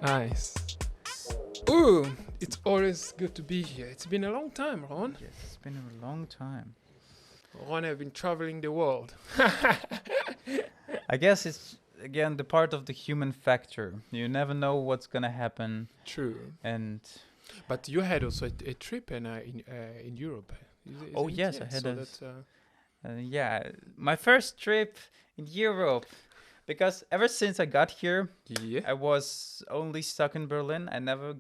Nice. Ooh, it's always good to be here. It's been a long time, Ron. Yes, it's been a long time. Ron, I've been traveling the world. I guess it's again the part of the human factor. You never know what's gonna happen, True. and But you had also a trip in Europe. Oh, Isn't it? yes, I Yeah, had so a that's, yeah, my first trip in Europe. Because ever since I got here, yeah. I was only stuck in Berlin. I never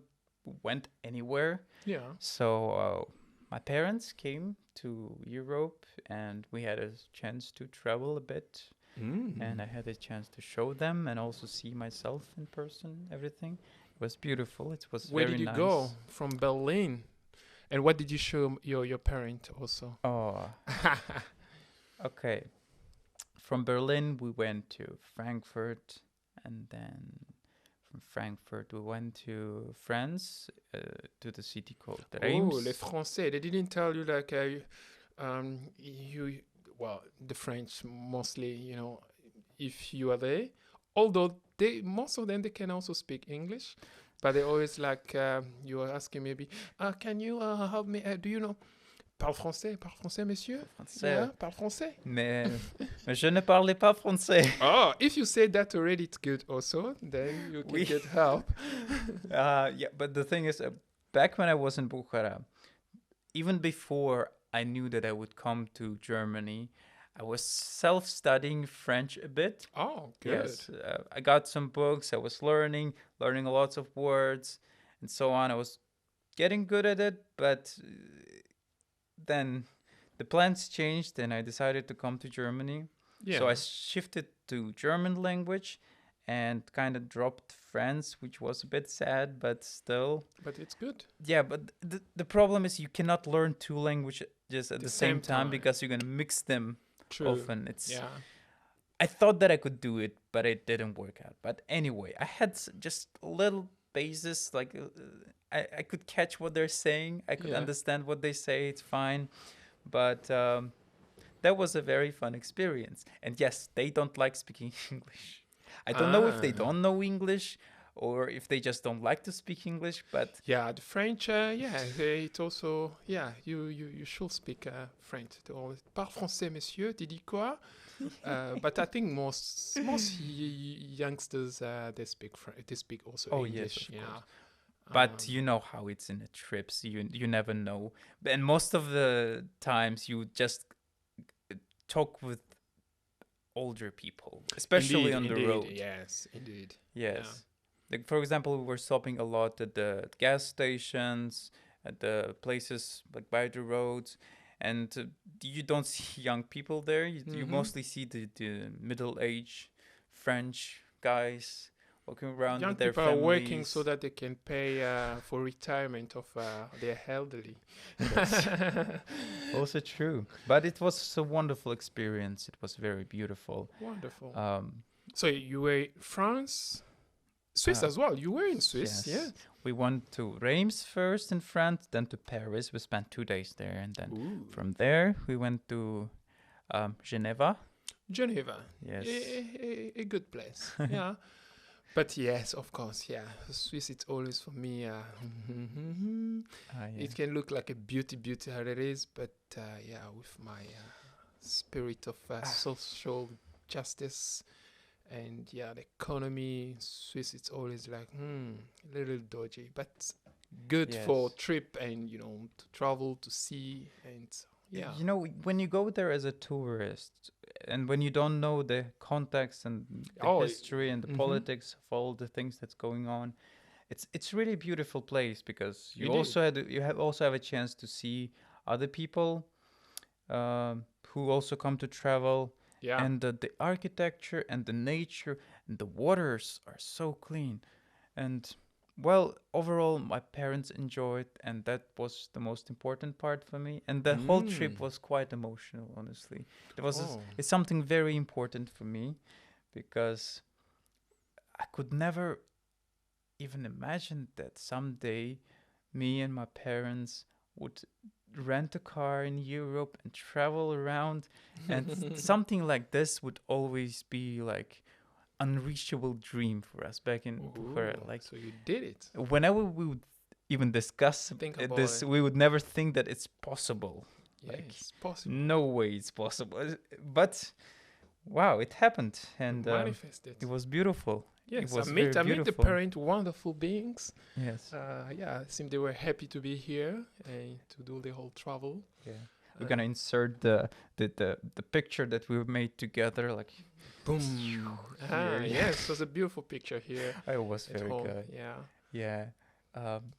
went anywhere. Yeah. So my parents came to Europe, and we had a chance to travel a bit. And I had a chance to show them and also see myself in person, everything. It was beautiful. It was Where very did you nice. go from Berlin? And what did you show your parent also? Oh, okay. From Berlin, we went to Frankfurt, and then from Frankfurt, we went to France, to the city called Reims. Oh, les Français. They didn't tell you like you well, the French mostly, if you are there. Although most of them they can also speak English, but they always like you are asking maybe, can you help me? Do you know? Parle français, monsieur? Français. Yeah, parle français. Mais je ne parlais pas français. Oh, if you say that already, it's good also. Then you can get help. Yeah, but the thing is, back when I was in Bukhara, even before I knew that I would come to Germany, I was self-studying French a bit. Oh, good. Yes, I got some books. I was learning lots of words and so on. I was getting good at it, but then the plans changed and I decided to come to Germany. Yeah. So I shifted to German language and kind of dropped French, which was a bit sad, but still. But it's good. Yeah, but the problem is you cannot learn two languages at the same time because you're going to mix them. True. Often. Yeah. I thought that I could do it, but it didn't work out. But anyway, I had just a little basis, like I could catch what they're saying. I could understand what they say. It's fine. But that was a very fun experience. And yes, they don't like speaking English. I don't know if they don't know English or if they just don't like to speak English, but... Yeah, the French, it also... Yeah, you should speak French. Parle français, monsieur, tu dis quoi? But I think most youngsters, they speak also English. Yes, of course. But you know how it's in the trips. You never know. And most of the times you just talk with older people, especially on the road. Yes, indeed. Yes. Yeah. Like, for example, we were stopping a lot at the gas stations, at the places like by the roads, and you don't see young people there. You mostly see the middle-aged French guys walking around Young with their people families. are working so that they can pay for retirement of their elderly. Also true. But it was a wonderful experience. It was very beautiful. Wonderful. So you were in France? Swiss as well. You were in Swiss, yes. yeah. We went to Reims first in France, then to Paris. We spent 2 days there, and then from there we went to Geneva. Geneva. Yes. A good place. Yeah. But yes, of course, yeah. Swiss, it's always for me. Yeah. It can look like a beauty how it is, but yeah, with my spirit of social justice and yeah, the economy, Swiss, it's always like a little dodgy, but good for trip and to travel to see and yeah. When you go there as a tourist and when you don't know the context and the history and the politics of all the things that's going on, it's really a beautiful place because you also have a chance to see other people who also come to travel, Yeah. and the architecture and the nature and the waters are so clean. And well, overall, my parents enjoyed, and that was the most important part for me. And the whole trip Mm. was quite emotional, honestly. Oh. It's something very important for me because I could never even imagine that someday me and my parents would rent a car in Europe and travel around, and something like this would always be like unreachable dream for us back in for Ooh, like so you did it. whenever we would even discuss Think about this, it. we would never think that it's possible. Like, Yes, possible. no way it's possible. But wow, it happened, You and manifest it it. was beautiful. It Yes, was very I meet the beautiful. parent, wonderful beings. Yes. Yeah, it seemed they were happy to be here and to do the whole travel. Yeah. We're gonna insert the picture that we made together, like Boom. here. Yes, it was a beautiful picture here It was at very home. good. Yeah. Yeah. Um,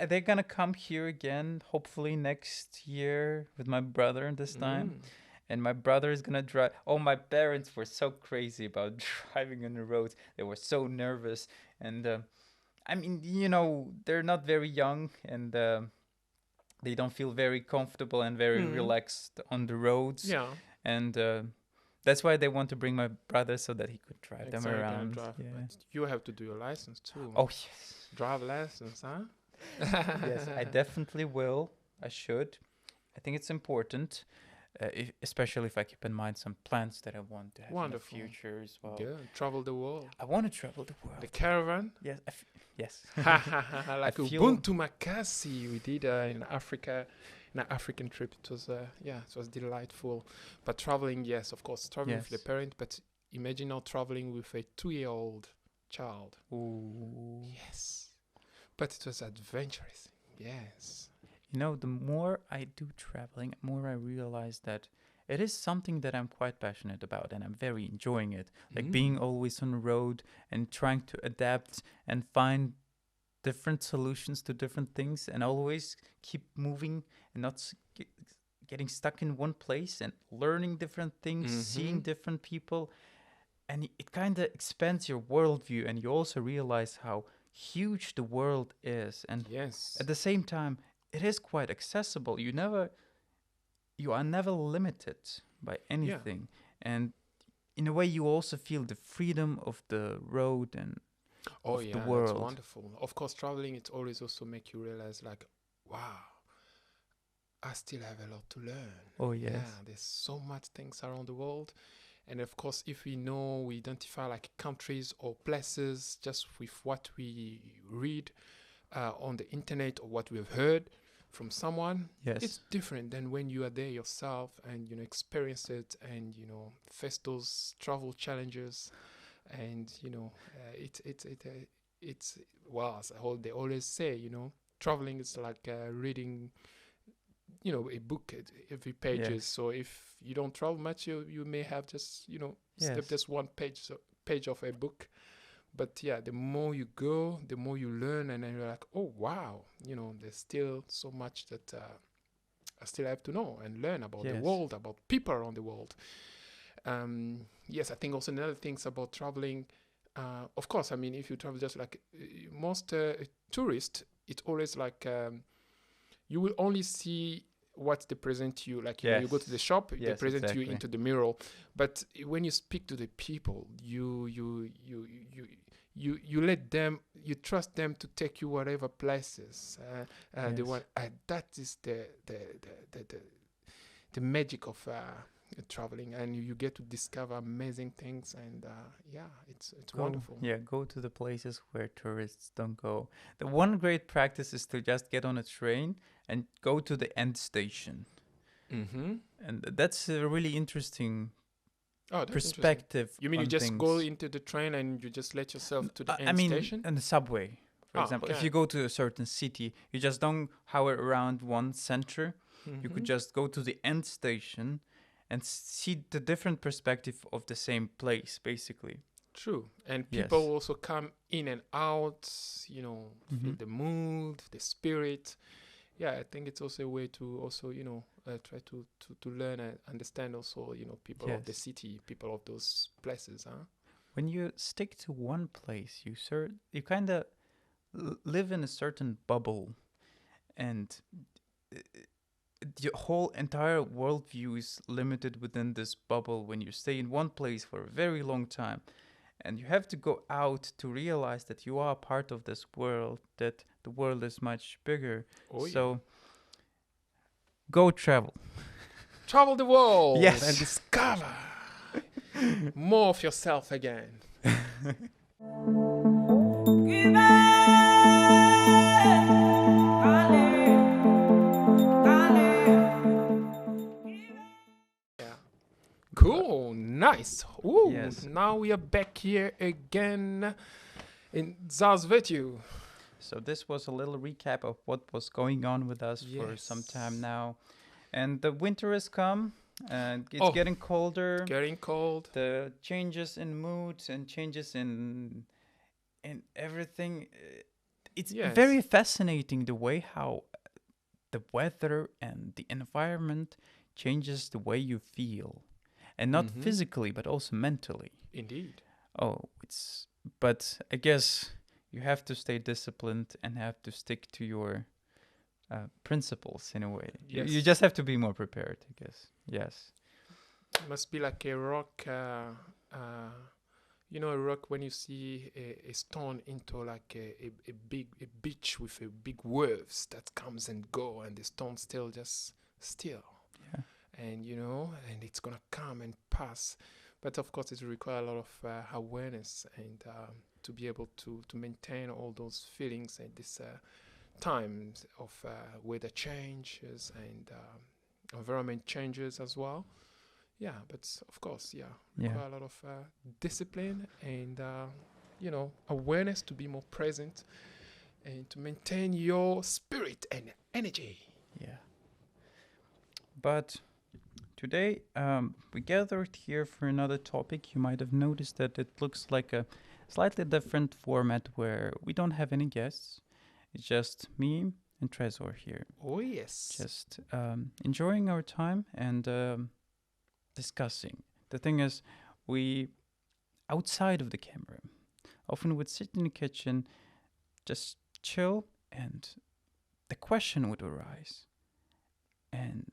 they're gonna come here again, hopefully next year with my brother this time. Mm. And my brother is gonna drive. Oh, my parents were so crazy about driving on the roads. They were so nervous, and I mean, they're not very young, and they don't feel very comfortable and very Mm. relaxed on the roads. Yeah. And that's why they want to bring my brother so that he could drive them Exactly. And around. drive. Yeah. But you have to do your license too. Oh yes. Drive license, huh? Yes, I definitely will. I should. I think it's important, especially if I keep in mind some plans that I want to have Wonderful. in the future as well. Good. Travel the world. I want to travel the world. The caravan. Yes, yes. Like feel- Ubuntu Makasi we did in Africa, in an African trip. It was it was delightful. But traveling, yes, of course, traveling with the Yes. parent. But imagine now traveling with a 2-year-old child. Ooh. Yes, but it was adventurous. Yes. The more I do traveling, the more I realize that it is something that I'm quite passionate about and I'm very enjoying it. Like being always on the road and trying to adapt and find different solutions to different things and always keep moving and not getting stuck in one place and learning different things, seeing different people. And it kind of expands your worldview and you also realize how huge the world is. And Yes. at the same time, it is quite accessible. You are never limited by anything. And in a way, you also feel the freedom of the road and Oh of yeah, the that's world. wonderful. Of course, traveling it always also make you realize like, wow, I still have a lot to learn. Oh, yes. Yeah, there's so much things around the world. And of course, if we identify like countries or places just with what we read on the internet or what we've heard from someone, Yes. it's different than when you are there yourself and experience it and face those travel challenges. And it's well, as they always say, traveling is like reading a book every pages. Yes. So if you don't travel much, you may have just step Yes. just one page of a book. But yeah, the more you go, the more you learn, and then you're like, oh wow, there's still so much that I still have to know and learn about the Yes. world, about people around the world. Yes, I think also another things about traveling. Of course, I mean, if you travel just like most tourists, it's always like you will only see what they present to you. Like you go to the shop, they Yes, present you exactly. into the mirror. But when you speak to the people, you let them, you trust them to take you whatever places they Yes. want. That is the magic of traveling, and you get to discover amazing things, and it's wonderful. Yeah, go to the places where tourists don't go. The one great practice is to just get on a train and go to the end station. Mm-hmm. And that's a really interesting Oh, that's interesting. perspective. You mean you on just go things. into the train and you just let yourself to the I end mean, station? in the subway, for Ah, example. If okay. you go to a certain city, you just don't hover around one center. You could just go to the end station and see the different perspective of the same place, basically. True. And Yes. people also come in and out, feel the mood, the spirit. Yeah, I think it's also a way to also, try to learn and understand also, people of the Yes. city, people of those places, huh? When you stick to one place, you kind of live in a certain bubble, and uh, the whole entire worldview is limited within this bubble when you stay in one place for a very long time. And you have to go out to realize that you are part of this world, that the world is much bigger. Oh yeah. So go travel. Travel the world Yes. and discover more of yourself again. Yeah. Cool. Nice. Ooh. Yes. Now we are back here again in Zazvetu. So this was a little recap of what was going on with us for some time Yes. now. And the winter has come, and it's Oh, getting colder. Getting cold. The changes in moods and changes in everything. It's Yes. very fascinating the way how the weather and the environment changes the way you feel, and not Mhm. physically but also mentally. Indeed. Oh, but I guess you have to stay disciplined and have to stick to your principles in a way. You Yes. just have to be more prepared, I guess. Yes. It must be like a rock. A rock when you see a stone into like a big a beach with a big waves that comes and go, and the stone still just still. Yeah. And it's gonna come and pass. But of course, it requires a lot of awareness and to be able to maintain all those feelings at this times of weather changes and environment changes as well. Yeah, but of course, Yeah. require a lot of discipline and awareness to be more present and to maintain your spirit and energy. Yeah. But today we gathered here for another topic. You might have noticed that it looks like a slightly different format where we don't have any guests. It's just me and Trezor here, Oh yes. just enjoying our time and discussing. The thing is, we outside of the camera often would sit in the kitchen, just chill, and the question would arise, and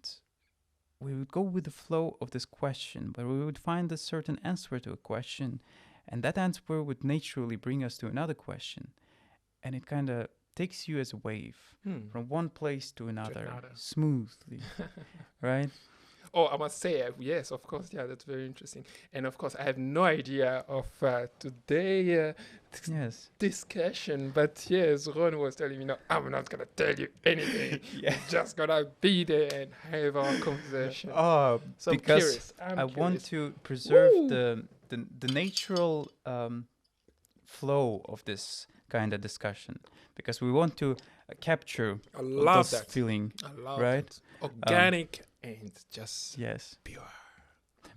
we would go with the flow of this question, but we would find a certain answer to a question, and that answer would naturally bring us to another question, and it kind of takes you as a wave from one place to another, another. smoothly, right? Oh, I must say, yes, of course, yeah, that's very interesting. And of course, I have no idea of today Yes. discussion, but yes, Ron was telling me, no, I'm not gonna tell you anything. Yeah. We're just gonna be there and have our conversation. Oh, So because I'm I curious. want to preserve Woo! the natural flow of this kind of discussion, because we want to capture I love this that. feeling, I love right? that. Organic and just Yes, pure.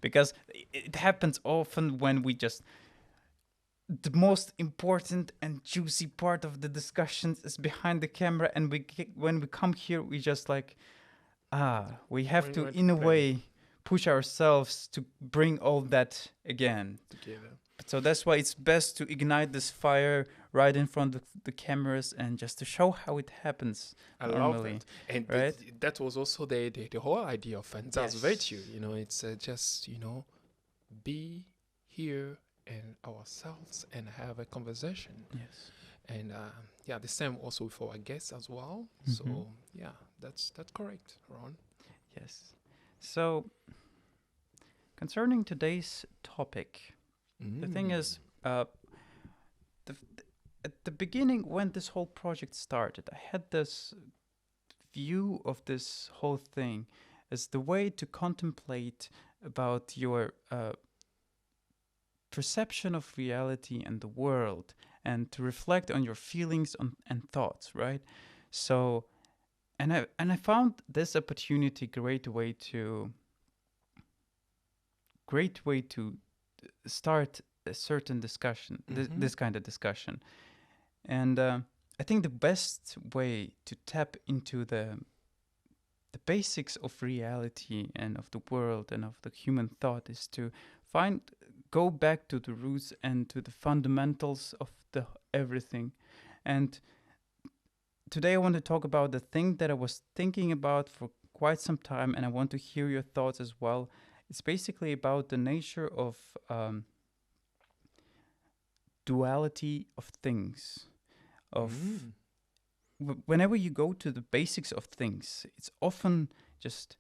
because it happens often when we just the most important and juicy part of the discussions is behind the camera, and when we come here, we just like we have We to want in a play. way push ourselves to bring all that again. Together. So that's why it's best to ignite this fire right in front of the cameras and just to show how it happens I normally. love that. And right? that was also the whole idea of Yes. Virtue. It's just, be here and ourselves and have a conversation. Yes. And the same also for our guests as well. Mhm. So, that's correct, Ron. Yes. So concerning today's topic, the thing is, at the beginning when this whole project started, I had this view of this whole thing as the way to contemplate about your perception of reality and the world, and to reflect on your feelings and thoughts, right? So, and I found this opportunity great way to start a certain discussion, this kind of discussion. And I think the best way to tap into the basics of reality and of the world and of the human thought is to go back to the roots and to the fundamentals of the everything. And today I want to talk about the thing that I was thinking about for quite some time, and I want to hear your thoughts as well. It's basically about the nature of duality of things. Whenever you go to the basics of things, it's often just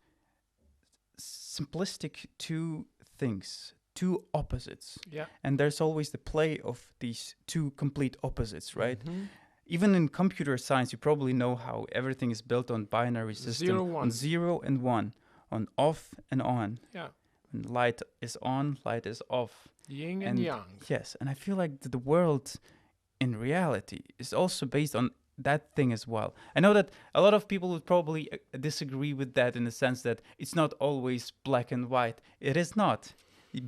simplistic two things, two opposites. Yeah. And there's always the play of these two complete opposites, right? Mm-hmm. Even in computer science, you probably know how everything is built on binary system. 0, 1. On 0 and 1, on off and on. Yeah. When light is on, light is off. Yin and Yang. Yes, and I feel like the world in reality is also based on that thing as well. I know that a lot of people would probably disagree with that in the sense that it's not always black and white. It is not.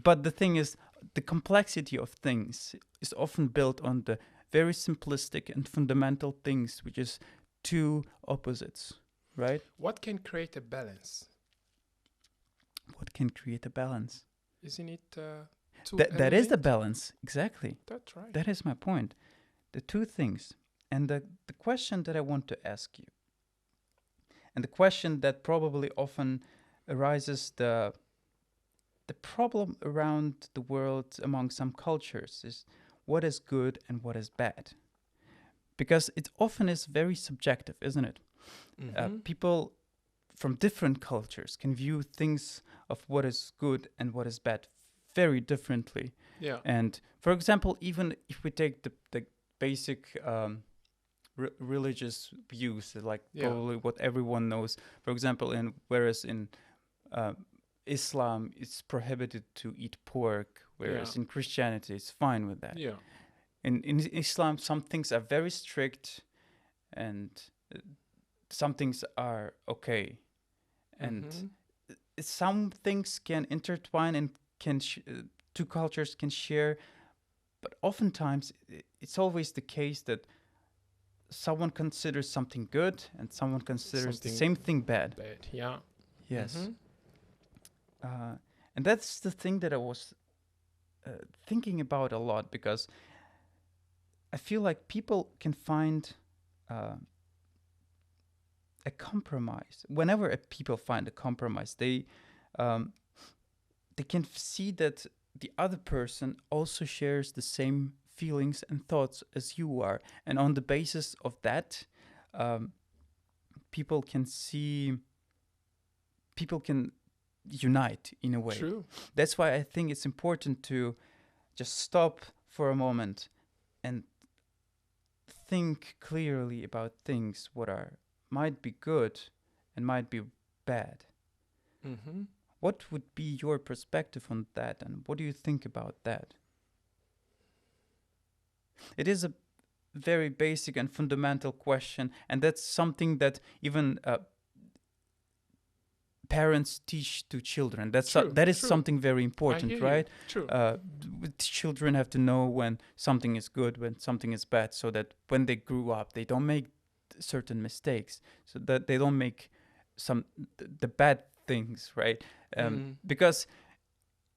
But the thing is, the complexity of things is often built on the very simplistic and fundamental things, which is two opposites, right? What can create a balance? What can create a balance? Isn't it two That is the elements? balance, exactly. That's right. That is my point. The two things. And the question that I want to ask you, and the question that probably often arises the problem around the world among some cultures is what is good and what is bad. Because it often is very subjective, isn't it? Mm-hmm. People from different cultures can view things of what is good and what is bad very differently. Yeah. And for example, even if we take the basic religious views, like probably what everyone knows. For example, whereas in Islam, it's prohibited to eat pork, whereas in Christianity, it's fine with that. Yeah. In Islam, some things are very strict, and some things are okay, and some things can intertwine and can two cultures can share, but oftentimes it's always the case that someone considers something good and someone considers the same thing bad. Yeah. Yes. And that's the thing that I was thinking about a lot, because I feel like people can find a compromise. Whenever people find a compromise, they can see that the other person also shares the same feelings and thoughts as you are, and on the basis of that, people can unite in a way. True. That's why I think it's important to just stop for a moment and think clearly about things what might be good and might be bad. Mm-hmm. What would be your perspective on that, and what do you think about that? It is a very basic and fundamental question, and that's something that even parents teach to children. That is something very important, right? True. Children have to know when something is good, when something is bad, so that when they grew up, they don't make certain mistakes, so that they don't make the bad things, right? Because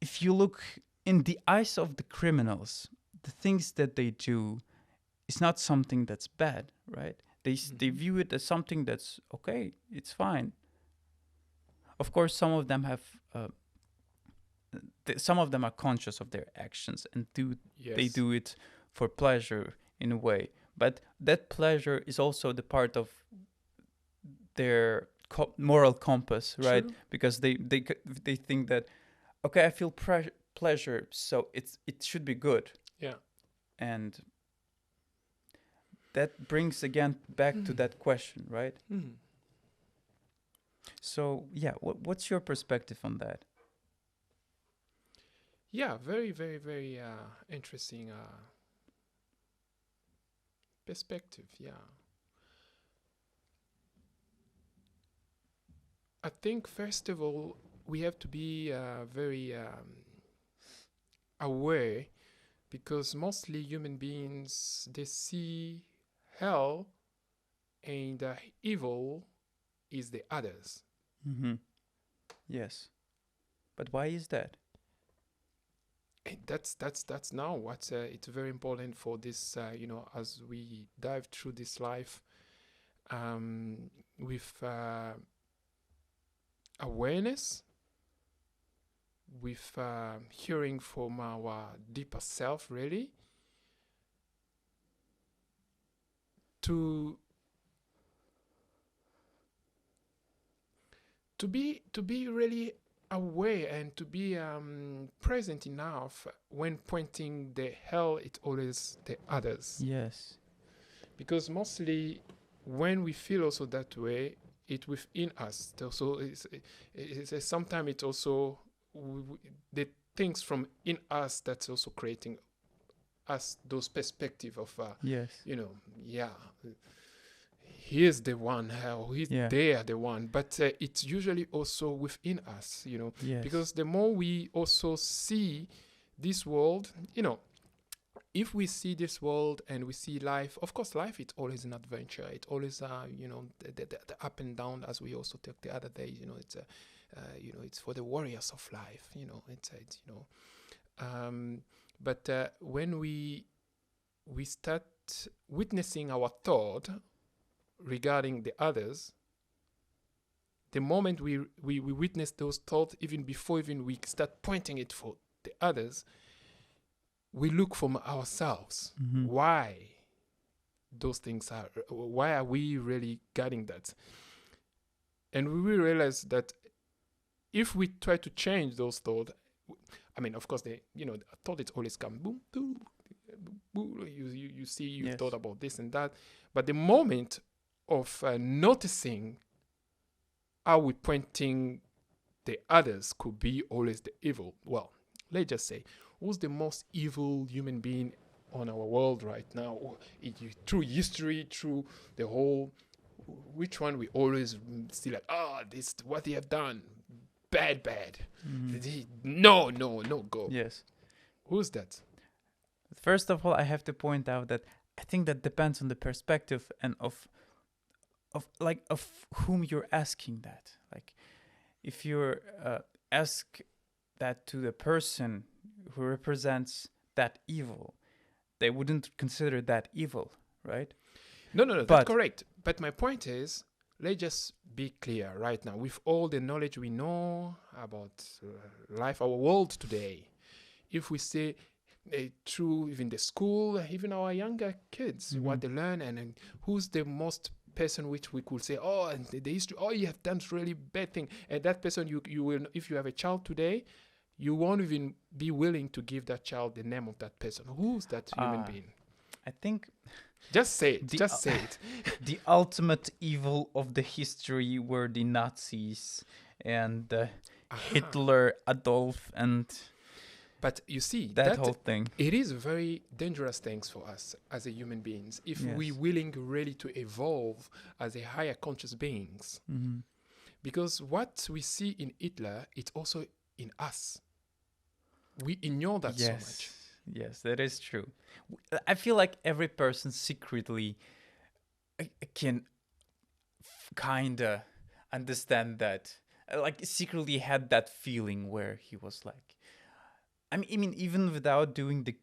if you look in the eyes of the criminals, the things that they do is not something that's bad, right? They view it as something that's okay, it's fine. Of course, some of them have some of them are conscious of their actions and they do it for pleasure in a way, but that pleasure is also the part of their moral compass, right? True. Because they think that, okay, I feel pleasure, so it should be good. Yeah. And that brings again back to that question, right? So yeah, what's your perspective on that? Yeah, very, very, very interesting perspective. Yeah. I think first of all we have to be very aware, because mostly human beings, they see hell and evil is the others. Mm-hmm. Yes. But why is that? And that's now what it's very important for this, as we dive through this life, with awareness, with hearing from our deeper self, really, to be really aware and to be present enough when pointing the hell, it always the others, Yes. because mostly when we feel also that way, it within us. So it's sometimes it's also the things from in us that's also creating us those perspective of Yes. yeah, he's the one, he's Yeah. there the one, but it's usually also within us, Yes. because the more we also see this world, if we see this world and we see life, of course, life, it's always an adventure. It always, the up and down, as we also talked the other day. It's for the warriors of life. But when we start witnessing our thought regarding the others, the moment we witness those thoughts, even before even we start pointing it for the others, we look from ourselves. Mm-hmm. Why those things are, why are we really getting that? And we will realize that if we try to change those thoughts, I mean, of course, thought it always come boom, boom, boom. You see, you've thought about this and that, but the moment of noticing how we pointing the others could be always the evil. Well, let's just say, who's the most evil human being on our world right now? Through history, through the whole, which one we always see like, this what they have done, bad. Mm-hmm. No, go. Yes. Who's that? First of all, I have to point out that I think that depends on the perspective and of whom you're asking that. Like, if you're ask that to the person who represents that evil, they wouldn't consider that evil, right? No, that's correct. But my point is, let's just be clear right now. With all the knowledge we know about life, our world today, if we say through even the school, even our younger kids, Mm-hmm. what they learn, and who's the most person which we could say, and the history, you have done really bad thing, and that person you will, if you have a child today, you won't even be willing to give that child the name of that person. Who's that human being? I think just say it. The ultimate evil of the history were the Nazis and Hitler, Adolf, and but you see that whole thing. It is very dangerous things for us as a human beings if we willing really to evolve as a higher conscious beings. Mm-hmm. Because what we see in Hitler, it's also in us. We ignore that so much. Yes, that is true. I feel like every person secretly can kind of understand that. Like, secretly had that feeling where he was like, I mean, even without doing the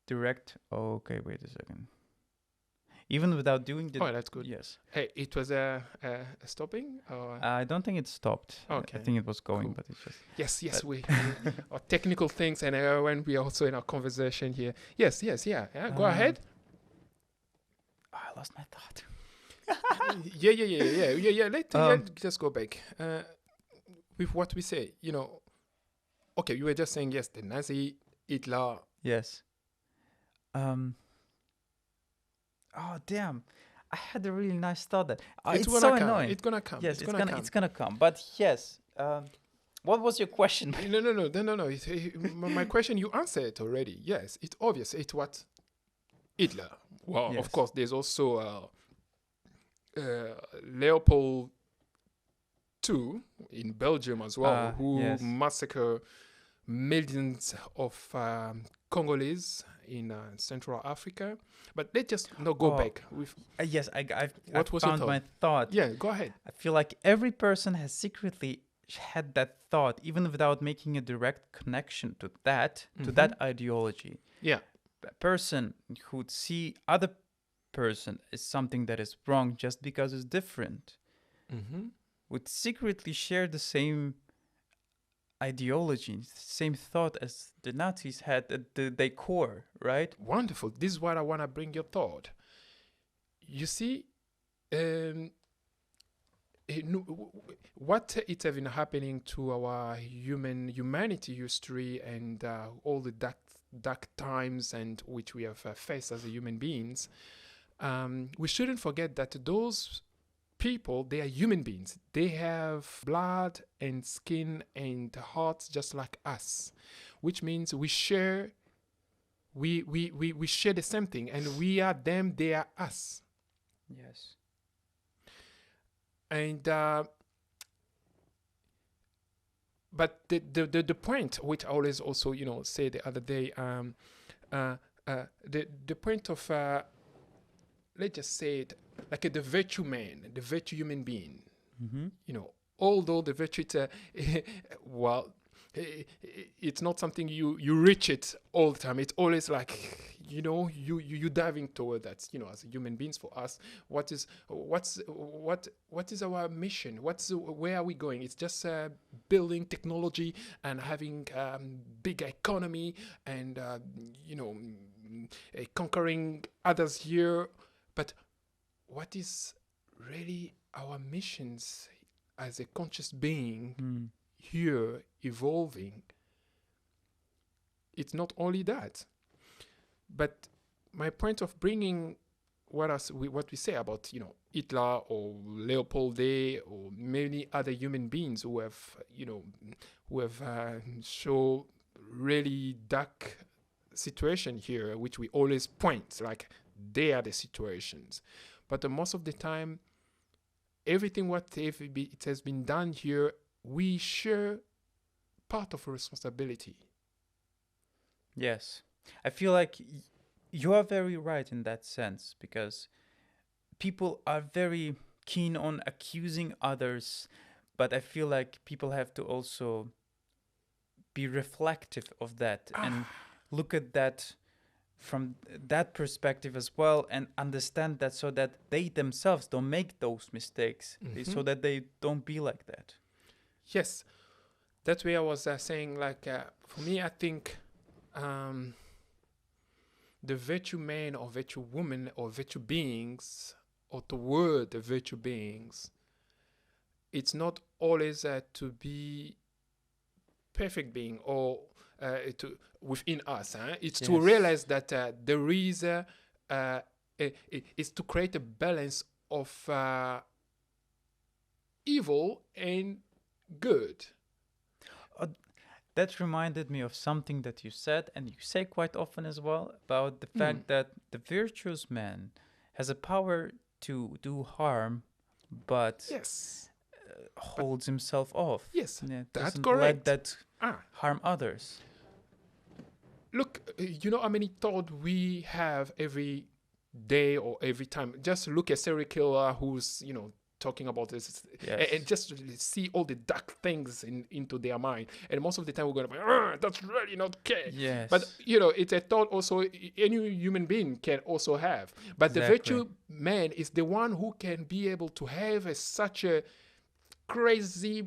direct. Oh, okay, wait a second. Even without doing the. Oh, that's good. Yes. Hey, it was a stopping? Or? I don't think it stopped. Okay. I think it was going, Cool. but it's just. Yes, we our technical things, and when we are also in our conversation here. Yes, yeah. Go ahead. I lost my thought. Yeah. Let's just go back. With what we say, okay, you were just saying, yes, the Nazi, Hitler. Yes. Oh, damn. I had a really nice thought that it's so annoying. It's gonna come. Yes, it's gonna come. But yes, what was your question? No. My question, you answered it already. Yes, it's obvious. It's what Hitler. Well, Yes. Of course, there's also Leopold II in Belgium as well, who massacre millions of Congolese in Central Africa. But let's just no go Oh, back. With yes, I what was your found thought? my thought. Yeah, go ahead. I feel like every person has secretly had that thought, even without making a direct connection to that ideology. Yeah. A person who would see other person as something that is wrong just because it's different Mm-hmm. would secretly share the same ideology, same thought as the Nazis had at their core, right? Wonderful. This is what I want to bring your thought. You see, um, what it has been happening to our humanity history and all the dark times and which we have faced as human beings. We shouldn't forget that those people, they are human beings. They have blood and skin and hearts just like us, which means we share we share the same thing, and we are them, they are us. Yes. And but the point which I always also say the other day, the point of let's just say it like the virtue man, the virtue human being. Mm-hmm. Although the virtue well, it's not something you reach it all the time. It's always like you diving toward that. As human beings, for us, what is our mission? Where are we going? It's just building technology and having big economy and conquering others here. But what is really our missions as a conscious being here evolving? It's not only that, but my point of bringing what we say about Hitler or Leopold Day or many other human beings who have show really dark situation here, which we always point like they are the situations. But most of the time, everything it has been done here, we share part of a responsibility. Yes. I feel like you are very right in that sense, because people are very keen on accusing others, but I feel like people have to also be reflective of that and look at that from that perspective as well, and understand that, so that they themselves don't make those mistakes, so that they don't be like that. Yes, that's where I was saying, like, for me, I think the virtue man or virtue woman or virtue beings, or toward the virtue beings, it's not always to be perfect being or to within us. It's to realize that there is is to create a balance of evil and good. That reminded me of something that you said, and you say quite often as well, about the fact that the virtuous man has a power to do harm, but Yes. holds himself off. Yes, that's doesn't correct. let that harm others. Look, you know how many thoughts we have every day or every time. Just look at serial killer who's talking about this, and just see all the dark things into their mind. And most of the time we're going to be, that's really not okay. Yes. But it's a thought also any human being can also have. But the virtue man is the one who can be able to have such a crazy,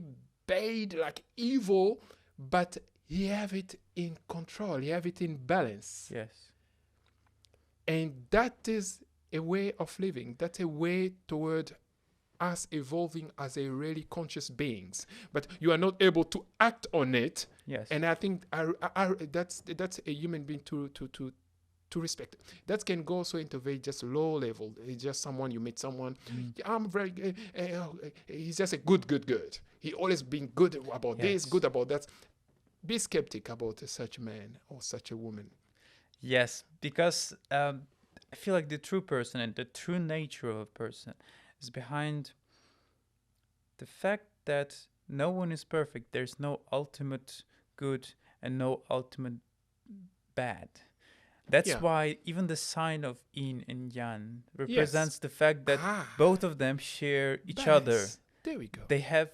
bad, like evil, but he have it in control. He have it in balance. Yes. And that is a way of living. That's a way toward us evolving as a really conscious beings. But you are not able to act on it. Yes. And I think that's a human being to respect. That can go also into very just low level. It's just someone, you meet someone, I'm very good. He's just a good. He always been good about this, good about that. Be skeptic about such a man or such a woman. Yes, because I feel like the true person and the true nature of a person is behind the fact that no one is perfect. There's no ultimate good and no ultimate bad. That's Yeah. why even the sign of Yin and Yang Yes. represents the fact that both of them share each other. Balance. There we go. They have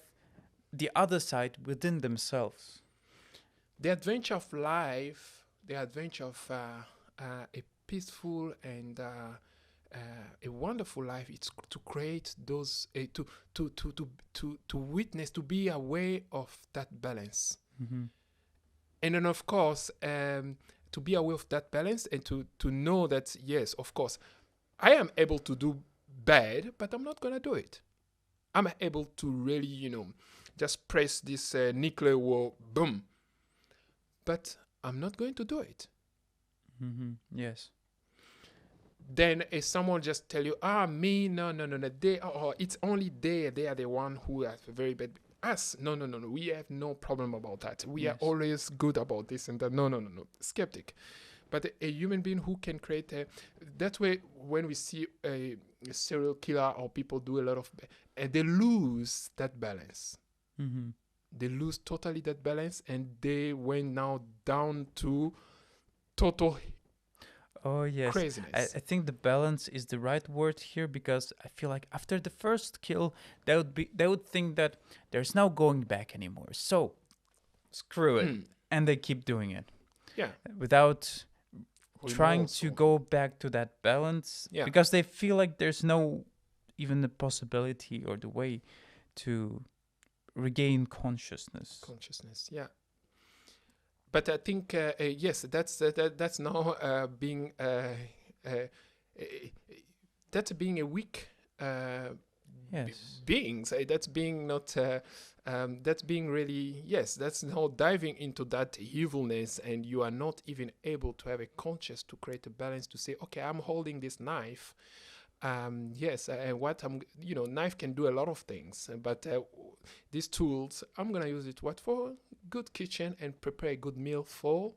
the other side within themselves. The adventure of life, the adventure of a peaceful and a wonderful life, it's to create those, to witness, to be aware of that balance. Mm-hmm. And then, of course, to be aware of that balance and to know that, yes, of course, I am able to do bad, but I'm not going to do it. I'm able to really, just press this nuclear war, boom. But I'm not going to do it. Mm-hmm. Yes. Then if someone just tell you, me, no, it's only they are the one who have a very bad. Us, no, we have no problem about that. We are always good about this and that. No. Skeptic. But a human being who can create that way, when we see a serial killer or people do a lot of, they lose that balance. Mm-hmm. They lose totally that balance, and they went now down to total craziness. I think the balance is the right word here, because I feel like after the first kill, they would think that there's no going back anymore. So screw it, and they keep doing it. Yeah, without trying to go back to that balance, because they feel like there's no even the possibility or the way to regain consciousness. Yeah. But I think yes, that's now being that's being a weak beings. That's being not. That's being really, yes. That's now diving into that evilness, and you are not even able to have a conscious to create a balance to say, okay, I'm holding this knife. Yes, what I'm, knife can do a lot of things, but these tools, I'm gonna use it for good kitchen and prepare a good meal for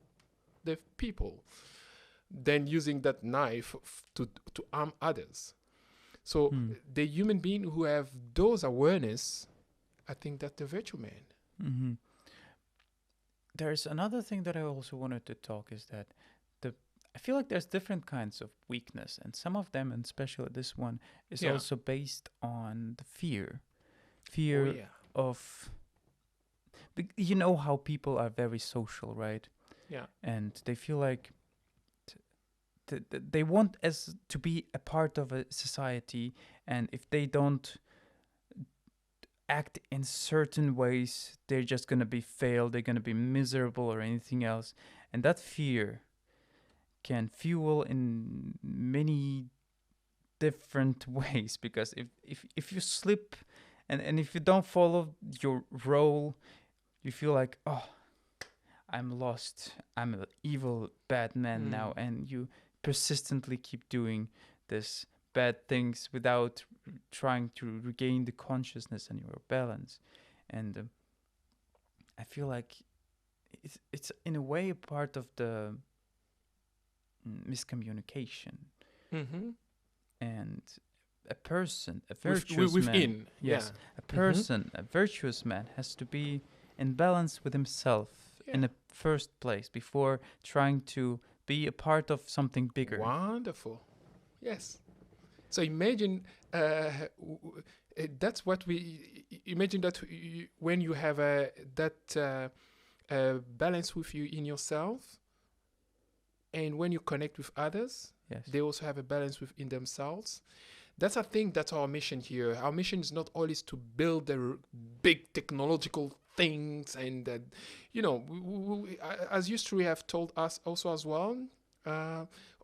the people. Then using that knife to harm others. So the human being who have those awareness, I think that's the virtue man. Mm-hmm. There's another thing that I also wanted to talk is that I feel like there's different kinds of weakness, and some of them, and especially this one, is also based on the fear of. You know how people are very social, right? Yeah. And they feel like they want to be a part of a society, and if they don't act in certain ways, they're just gonna be failed. They're gonna be miserable or anything else, and that fear can fuel in many different ways, because if you slip and if you don't follow your role, you feel like, oh, I'm lost, I'm an evil bad man now, and you persistently keep doing this bad things without trying to regain the consciousness and your balance. And I feel like it's in a way a part of the miscommunication. And a person, a virtuous man, a person, a virtuous man has to be in balance with himself in the first place before trying to be a part of something bigger. Wonderful. Yes. So imagine that's what we imagine, that when you have that balance with you in yourself, and when you connect with others, they also have a balance within themselves. That's a thing. That's our mission here. Our mission is not always to build the big technological things, and as history have told us also as well,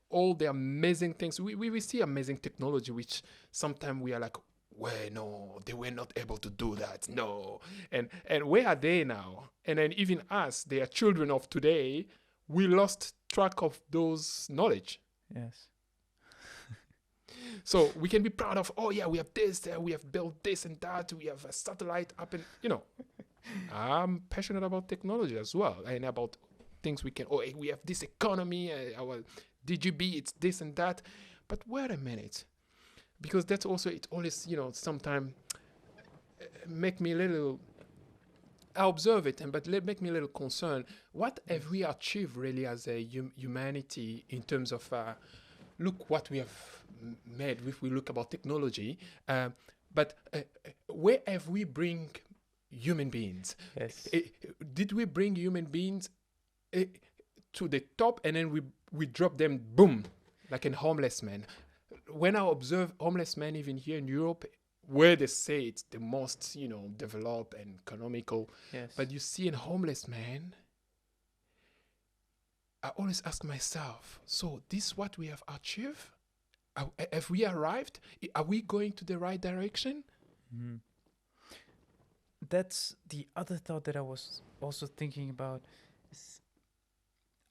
all the amazing things. We see amazing technology, which sometimes we are like, well, no, they were not able to do that. No. And where are they now? And then even us, they are children of today. We lost track of those knowledge. Yes. So we can be proud of, oh yeah, we have this, we have built this and that, we have a satellite up, and I'm passionate about technology as well, and about things we can. Oh, we have this economy, our DGB, it's this and that. But wait a minute, because that's also, it always, sometimes make me a little I observe it, and but let make me a little concerned. What have we achieved really as a humanity in terms of look what we have made if we look about technology, but where have we bring human beings? Yes. Did we bring human beings to the top and then we drop them boom like a homeless man? When I observe homeless men even here in Europe, where they say it's the most developed and economical, Yes. but you see a homeless man, I always ask myself, so this is what we have achieved? Have we arrived? Are we going to the right direction? Mhm. That's the other thought that I was also thinking about. Is,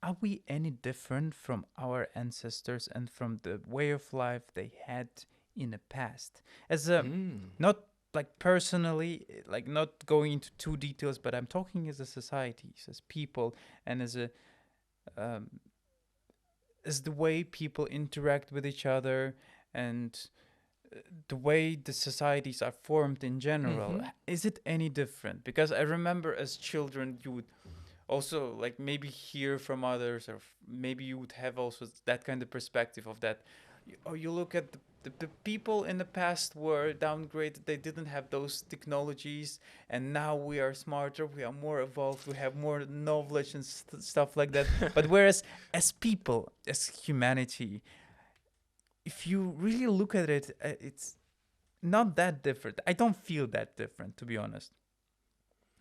are we any different from our ancestors and from the way of life they had in the past? As a not like personally, like not going into too details, but I'm talking as a society, as people, and as a as the way people interact with each other and the way the societies are formed in general. Is it any different? Because I remember as children you would also like maybe hear from others, or maybe you would have also that kind of perspective of that. You look at the people in the past were downgraded, they didn't have those technologies, and now we are smarter, we are more evolved, we have more knowledge and stuff like that. But whereas as people, as humanity, if you really look at it, it's not that different. I don't feel that different, to be honest.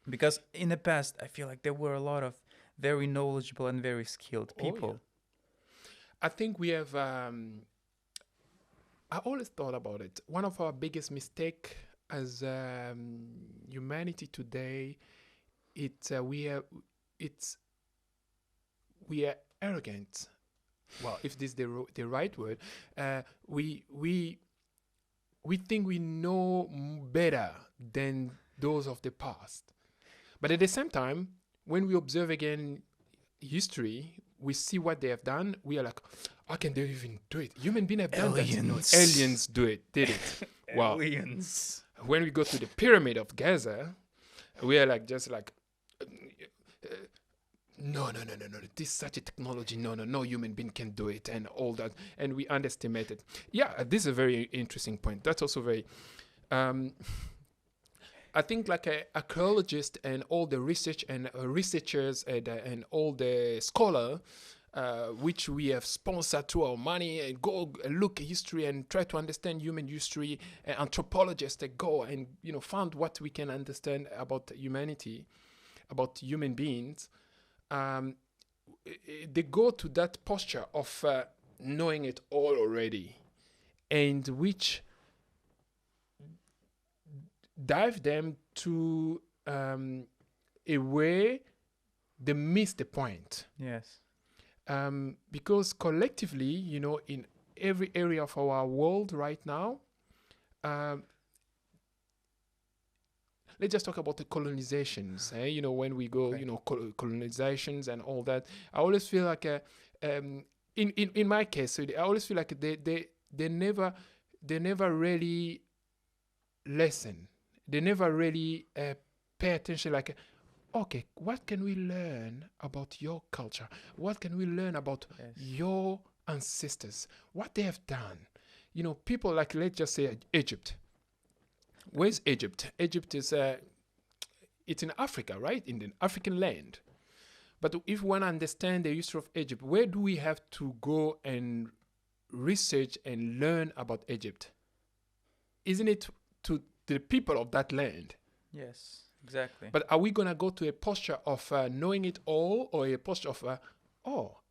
Because in the past, I feel like there were a lot of very knowledgeable and very skilled people. Oh, yeah. I think we have. I always thought about it. One of our biggest mistake as humanity today, we are arrogant. Well, if this is the right word, we think we know better than those of the past. But at the same time, when we observe again history, we see what they have done. We are like, how can they even do it? Human beings have done that. No, aliens did it. Wow. Aliens. When we go to the pyramid of Gaza, we are like just like, no. This is such a technology. No human being can do it, and all that, and we underestimate it. Yeah, this is a very interesting point. That's also very. I think like archaeologists and all the research and researchers and all the scholar, which we have sponsored through our money, and go look at history and try to understand human history. Anthropologists that go and find what we can understand about humanity, about human beings. They go to that posture of knowing it all already, and which dive them to a way they miss the point. Yes. Because collectively, in every area of our world right now, let's just talk about the colonizations. When we go, Right. colonizations and all that, I always feel like in my case, I always feel like they never really listen. They never really pay attention. Like, okay, what can we learn about your culture? What can we learn about your ancestors? What they have done? People like, let's just say Egypt. Where's Egypt? Egypt is it's in Africa, right? In the African land. But if we want to understand the history of Egypt, where do we have to go and research and learn about Egypt? Isn't it to the people of that land? Yes, exactly. But are we going to go to a posture of knowing it all, or a posture of,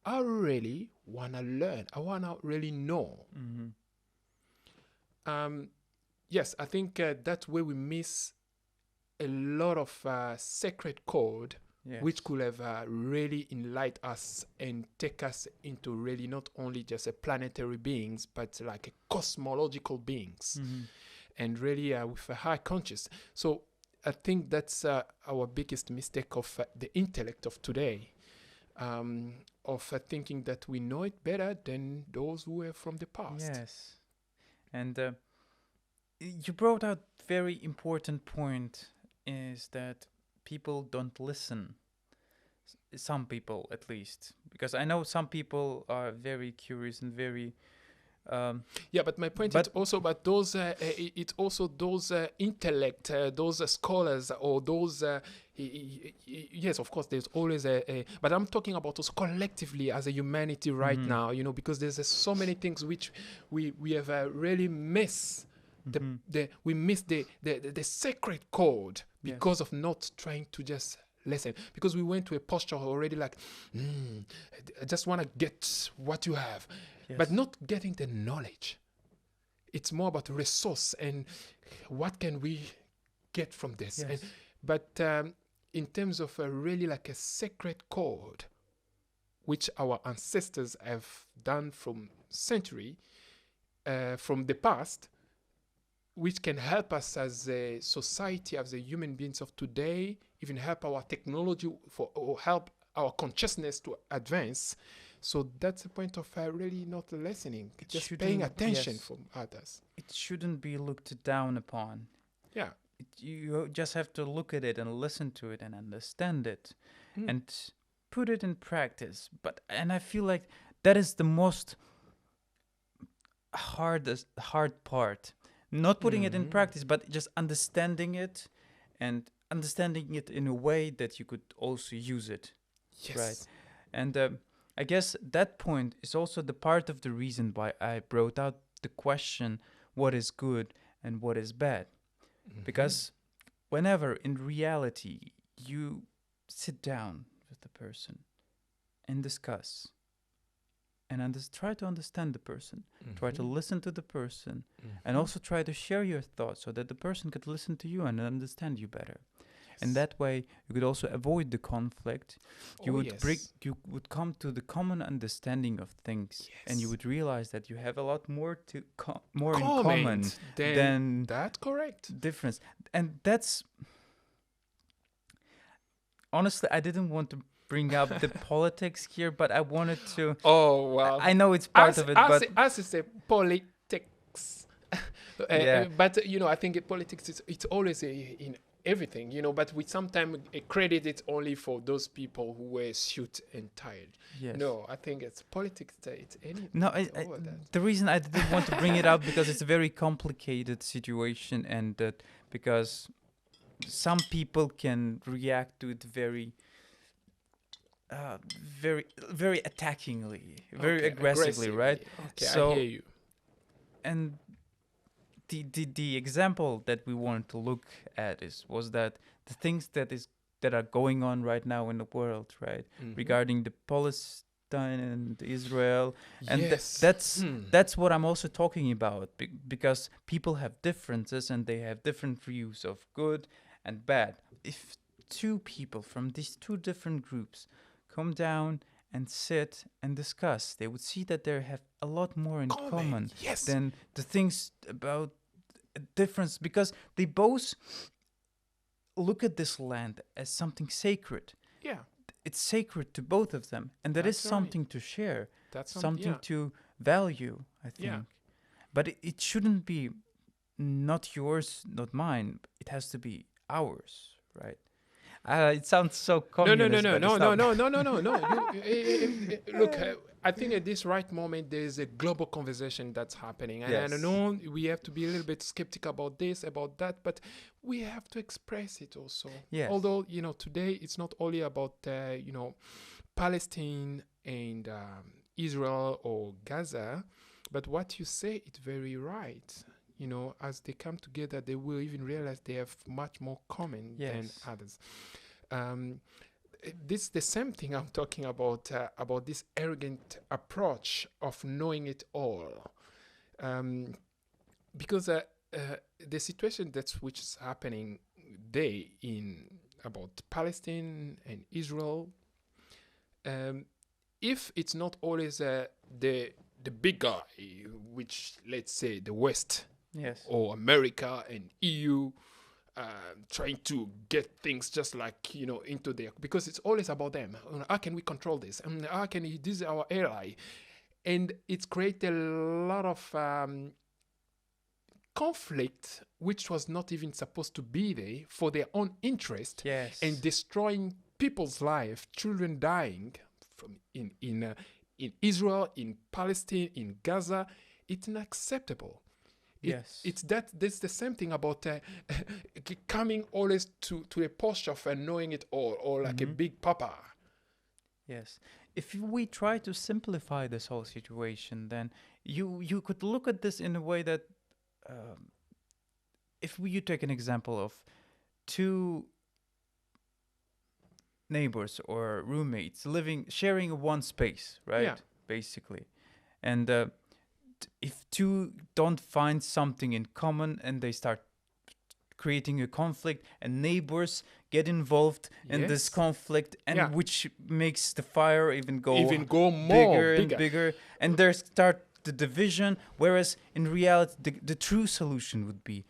I really want to learn. I want to really know. Yes, I think that's where we miss a lot of sacred code, which could have really enlightened us and take us into really not only just a planetary beings, but like a cosmological beings, and really with a high conscious. So I think that's our biggest mistake of the intellect of today, of thinking that we know it better than those who were from the past. Yes, and you brought out very important point, is that people don't listen. Some people, at least, because I know some people are very curious and very. Yeah, but my point is But also about those. It's also those intellect, those scholars, or those. Yes, of course, there's always a. But I'm talking about us collectively as a humanity right Mhm. now. Because there's so many things which we have really missed. Mhm. We miss the sacred code because Yes. of not trying to just listen, because we went to a posture already like, I just want to get what you have, but Yes. not getting the knowledge. It's more about resource and what can we get from this. Yes. But in terms of really like a sacred code, which our ancestors have done from century, from the past, which can help us as a society, as a human beings of today, even help our technology or help our consciousness to advance. So that's the point of really not listening, It just paying shouldn't. attention Yes. from others. It shouldn't be looked down upon. Yeah. You just have to look at it and listen to it and understand it, Mm. and put it in practice. And I feel like that is the most hard part. Not putting it in Mm. practice, but just understanding it, and understanding it in a way that you could also use it. Yes. Right. And I guess that point is also the part of the reason why I brought out the question, what is good and what is bad? Mm-hmm. Because whenever in reality you sit down with the person and discuss and try to understand the person, try to listen to the person, and also try to share your thoughts so that the person could listen to you and understand you better. And that way, you could also avoid the conflict. You would come to the common understanding of things, and you would realize that you have a lot more more in common than that. Correct. Difference. And that's honestly, I didn't want to bring up the politics here, but I wanted to. Oh well. I know it's part of it, but as it's a politics. Yeah. But I think politics it's always in everything, but we sometimes credit it only for those people who were suit and tired. Yes. No, I think it's politics. It's anything. No, the reason I didn't want to bring it up because it's a very complicated situation, and that because some people can react to it very, very attackingly, very aggressively, right? Okay, so, I hear you. And the example that we wanted to look at was that the things that are going on right now in the world, right, regarding the Palestine and Israel, and that's what I'm also talking about, because people have differences and they have different views of good and bad. If two people from these two different groups come down and sit and discuss, they would see that they have a lot more in common than the things about difference, because they both look at this land as something sacred. Yeah. It's sacred to both of them, and that is something to share. That's something to value, I think. Yeah. But it shouldn't be not yours, not mine. It has to be ours, right? It sounds so communist. No. Look, I think at this right moment there's a global conversation that's happening, and I know we have to be a little bit skeptical about this, about that, but we have to express it also. Yes. Although today it's not only about Palestine and Israel or Gaza, but what you say is very right. As they come together, they will even realize they have much more common than others. This is the same thing I'm talking about this arrogant approach of knowing it all. Because the situation which is happening today about Palestine and Israel, if it's not always the big guy, which, let's say, the West, or America and EU, trying to get things just like into their, because it's always about them. How can we control this? And how can this is our ally? And it's created a lot of conflict which was not even supposed to be there for their own interest and Yes. destroying people's life, children dying from in Israel, in Palestine, in Gaza. It's unacceptable. Yes. It's that that's the same thing about coming always to a posture of knowing it all, or like a Mm-hmm. big papa. Yes. If we try to simplify this whole situation, then you could look at this in a way that, um, if you take an example of two neighbors or roommates living sharing one space, right? Yeah. Basically, and if two don't find something in common and they start creating a conflict and neighbors get involved in this Yes. conflict, and Yeah. which makes the fire even go Even go more bigger and bigger. bigger, and there start the division, whereas in reality the true solution would be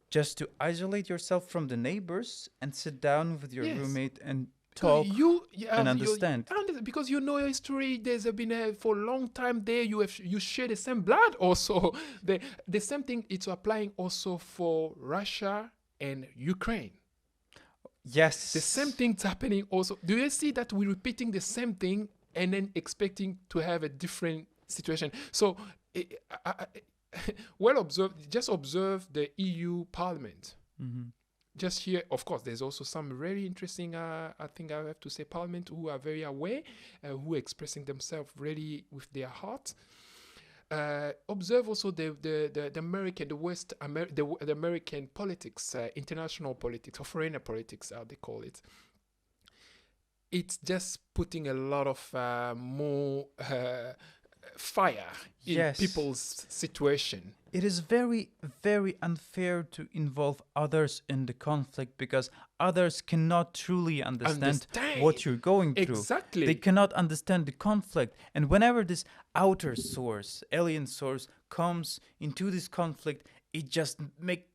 just to isolate yourself from the neighbors and sit down with your Yes. roommate and Because talk and you understand. because you know your history. There's been for a long time there. You share the same blood. Also, the same thing. It's applying also for Russia and Ukraine. Yes. The same thing's happening also. Do you see that we're repeating the same thing and then expecting to have a different situation? So, well observed. Just observe the EU Parliament. Mm-hmm. Just here, of course, there's also some very interesting, I think I have to say, parliament who are very aware, who are expressing themselves really with their heart. Observe also the American, the West, the American politics, international politics, or foreign politics, how they call it. It's just putting a lot of more fire in Yes. people's situation. It is very, very unfair to involve others in the conflict because others cannot truly understand what you're going through. Exactly. They cannot understand the conflict. And whenever this outer source, alien source, comes into this conflict, it just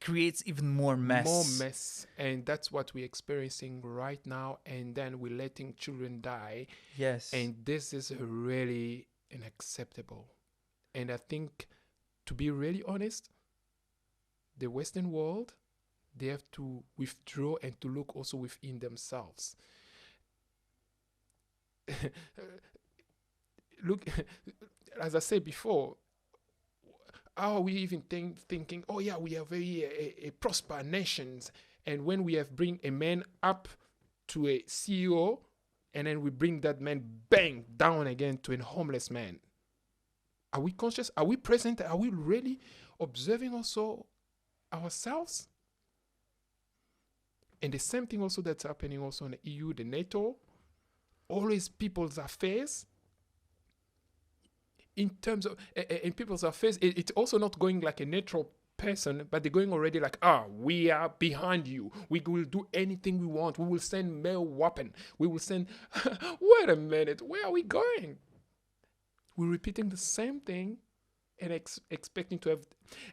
creates even more mess. More mess. And that's what we're experiencing right now. And then we're letting children die. Yes. And this is really unacceptable. And I think, to be really honest, the Western world, they have to withdraw and to look also within themselves. Look, as I said before, how are we even thinking, oh yeah, we are very a prosper nations, and when we have bring a man up to a CEO, and then we bring that man bang down again to a homeless man. Are we conscious? Are we present? Are we really observing also ourselves? And the same thing also that's happening also in the EU, the NATO, always people's affairs. In terms of in people's affairs, it's also not going like a neutral person, but they're going already like, we are behind you. We will do anything we want. We will send mail weapon. We will send. Wait a minute, where are we going? We're repeating the same thing and expecting to have.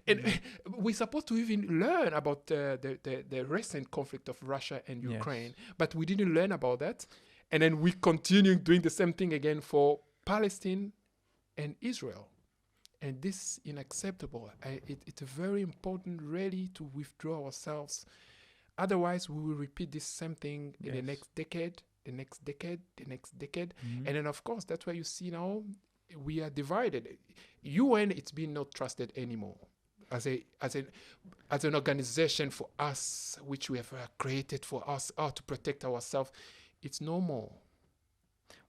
And we're supposed to even learn about the recent conflict of Russia and Ukraine, but we didn't learn about that. And then we continue doing the same thing again for Palestine and Israel. And this is unacceptable. It's very important really to withdraw ourselves. Otherwise, we will repeat this same thing in the next decade, the next decade, the next decade. And then, of course, that's why you see now we are divided. UN, it's been not trusted anymore as an organization for us, which we have created for us to protect ourselves. It's no more.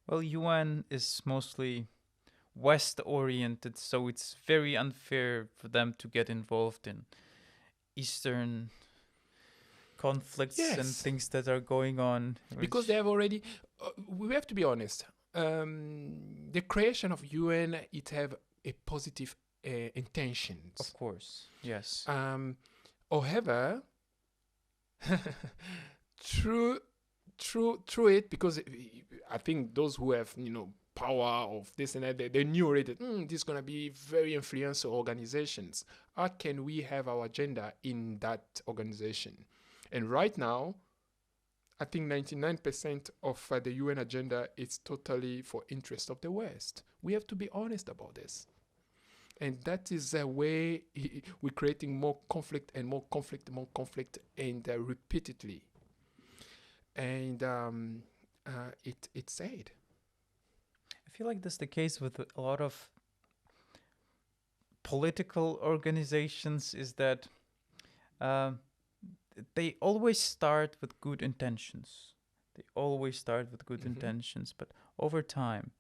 Well, UN is mostly West oriented, so it's very unfair for them to get involved in Eastern conflicts and things that are going on. Because they have already, we have to be honest, the creation of UN, it have a positive intentions. Of course, yes. However, through it, because I think those who have, power of this and that, they knew already that this is going to be very influential organizations. How can we have our agenda in that organization? And right now, I think 99% of the UN agenda is totally for interest of the West. We have to be honest about this. And that is a way we're creating more conflict and more conflict and more conflict, and repeatedly. And it's sad. I feel like that's the case with a lot of political organizations, is that they always start with good intentions. They always start with good intentions, but over time,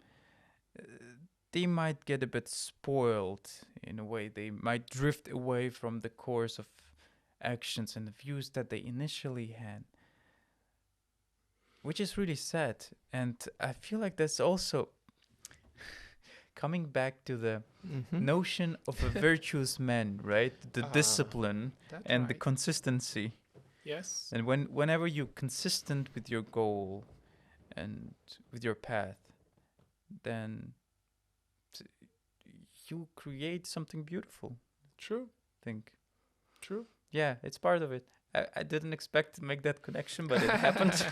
they might get a bit spoiled in a way. They might drift away from the course of actions and the views that they initially had, which is really sad. And I feel like that's also coming back to the notion of a virtuous man, right? The discipline and the consistency. Yes. And whenever you're consistent with your goal and with your path, then you create something beautiful. True. I think. True. Yeah, it's part of it. I didn't expect to make that connection, but it happened.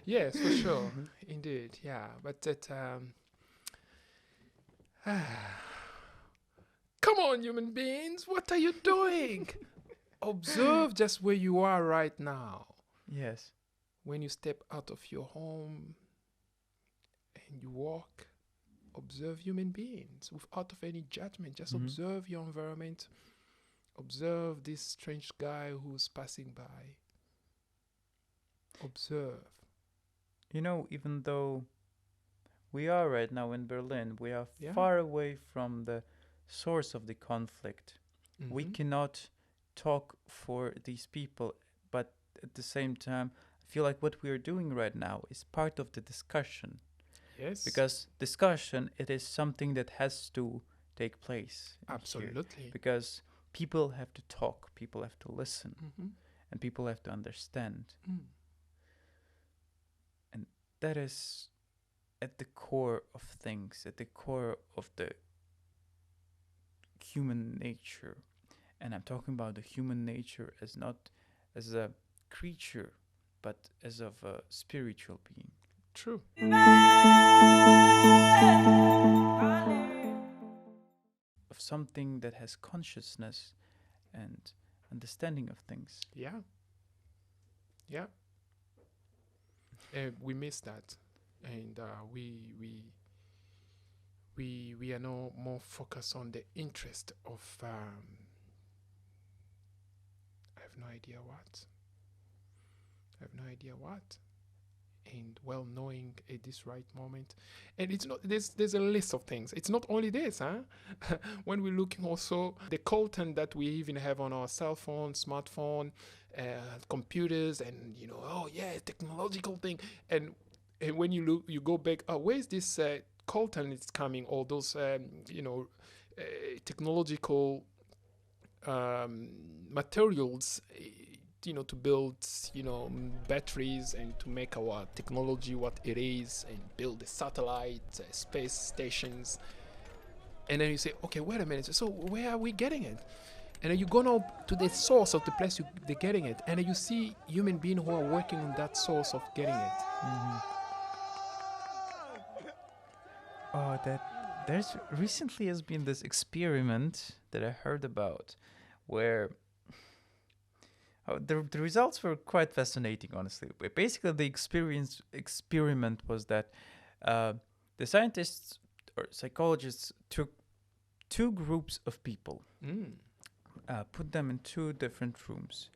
Yes, for sure. Indeed, yeah. But that... Come on, human beings, what are you doing? Observe just where you are right now. Yes. When you step out of your home and you walk, observe human beings without of any judgment. Just observe your environment. Observe this strange guy who's passing by. Observe. You know, even though we are right now in Berlin, we are far away from the source of the conflict. We cannot talk for these people, but at the same time, I feel like what we are doing right now is part of the discussion. Yes. Because discussion, it is something that has to take place. Absolutely. Here. Because people have to talk, people have to listen, and people have to understand. And that is at the core of things, at the core of the human nature. And I'm talking about the human nature as not as a creature, but as of a spiritual being. True. Of something that has consciousness and understanding of things. Yeah. Yeah. We miss that. And we are now more focused on the interest of I have no idea what, and well knowing at this right moment. And it's not, there's a list of things. It's not only this, when we're looking also the content that we even have on our cell phone, smartphone, computers, and technological thing. And when you look, you go back, where's this content it's coming, all those technological materials, to build batteries and to make our technology what it is, and build the satellites, space stations. And then you say, okay, wait a minute, so where are we getting it? And then you go now to the source of the place they're getting it, and then you see human beings who are working on that source of getting it. Oh, there's recently has been this experiment that I heard about, where the results were quite fascinating, honestly. But basically, the experiment was that the scientists or psychologists took two groups of people, put them in two different rooms,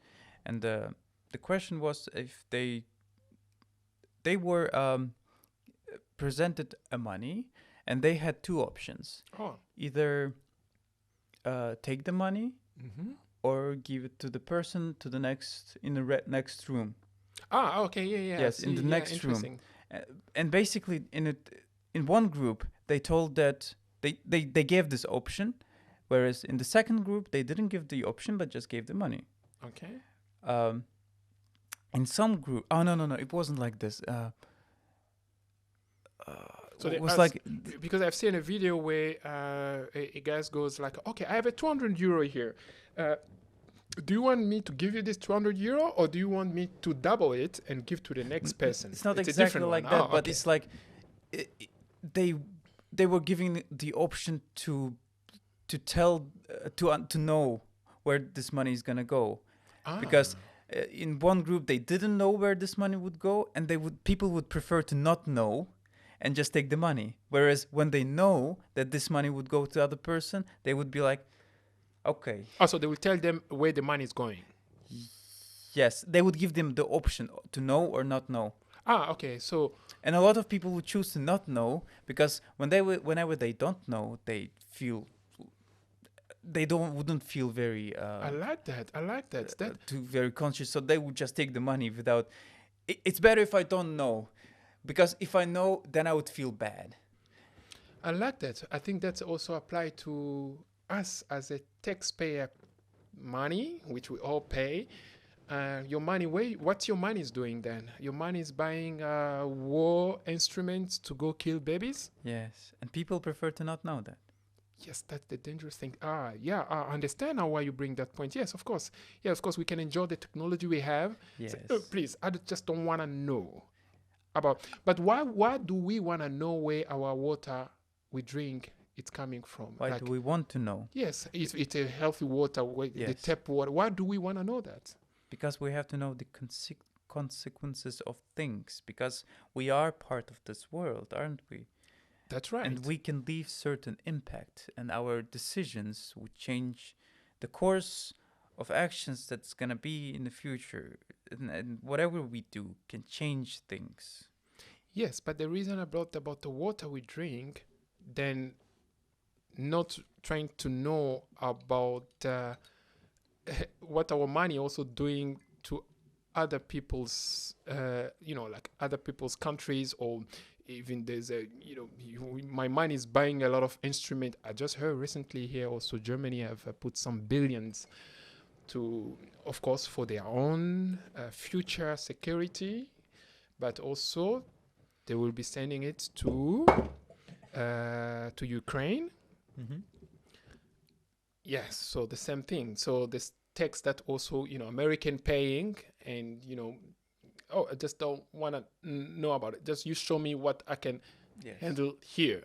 and the question was if they were presented a money, and they had two options: either take the money. Or give it to the person to the next in the next room. Okay, yeah. Yes, in the next room. And basically, in one group, they told that they gave this option, whereas in the second group, they didn't give the option but just gave the money. Okay. In some group, no, it wasn't like this. So it was like, because I've seen a video where a guy goes like, okay, I have a 200 euro here. Do you want me to give you this 200 euro, or do you want me to double it and give to the next person? It's not exactly like that, but it's like they were giving the option to to tell to know where this money is gonna go, because Ah. in one group they didn't know where this money would go, and people would prefer to not know and just take the money. Whereas when they know that this money would go to the other person, they would be like, okay, Also, they will tell them where the money is going. yes, they would give them the option to know or not know. Ah, okay. So And a lot of people would choose to not know, because whenever they don't know, they don't wouldn't feel very I like that. I like that. That too very conscious, so they would just take the money without. It's better if I don't know, because if I know, then I would feel bad. I like that. I think that's also applied to us as a taxpayer money, which we all pay. Your money, what's your money is doing then? Your money is buying war instruments to go kill babies? Yes, and people prefer to not know that. Yes, that's the dangerous thing. Yeah, I understand now why you bring that point. Yes, of course. Yeah, of course, we can enjoy the technology we have. Yes. Say, oh, please, just don't want to know about. But why do we want to know where our water we drink it's coming from? Why Like, do we want to know? yes, it's a healthy water, the Yes. tap water. Why do we want to know that? Because we have to know the consequences of things, because we are part of this world, aren't we? That's right. And we can leave certain impact, and our decisions would change the course of actions that's gonna be in the future, and whatever we do can change things. Yes, but the reason I brought about the water we drink, then not trying to know about what our money also doing to other people's, like other people's countries, or even there's my money is buying a lot of instrument. I just heard recently here also Germany have put some billions to, of course, for their own future security, but also they will be sending it to Ukraine. Mm-hmm. Yes, so the same thing. So this tax that also American paying, and I just don't want to know about it. Just you show me what I can handle here.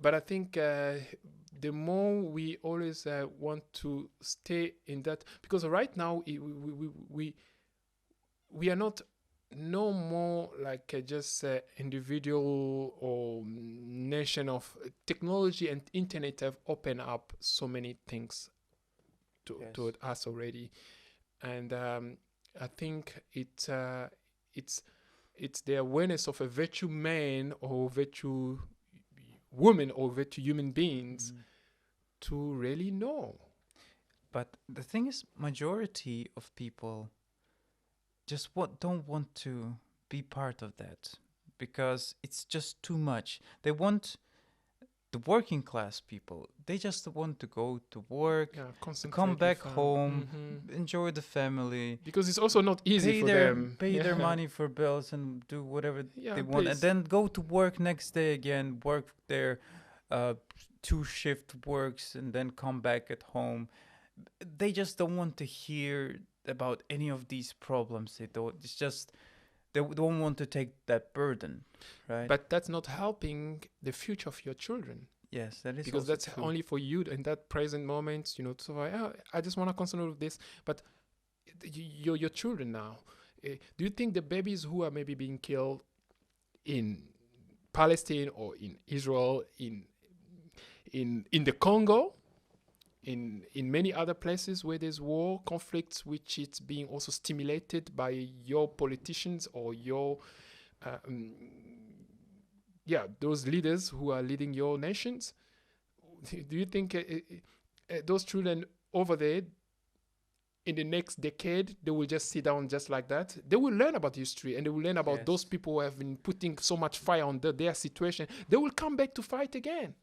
But I think the more we always want to stay in that, because right now we are not no more like just individual or nation of technology, and internet have opened up so many things to us already, and I think it's the awareness of a virtue man or virtue woman or virtue human beings to really know. But the thing is, majority of people just don't want to be part of that, because it's just too much. They want the working class people. They just want to go to work, come back home, enjoy the family, because it's also not easy for them. Pay their money for bills and do whatever they want, please. and then go to work next day again, work their 2-shift works, and then come back at home. They just don't want to hear about any of these problems. They don't want to take that burden, right? But that's not helping the future of your children. Yes, that is, because that's true. Only for you in that present moment. So I just want to concentrate with this, but your children now. Do you think the babies who are maybe being killed in Palestine or in Israel, in the Congo, in many other places where there's war, conflicts, which it's being also stimulated by your politicians or your those leaders who are leading your nations, do you think those children over there in the next decade, they will just sit down just like that? They will learn about history, and they will learn about those people who have been putting so much fire on their situation. They will come back to fight again.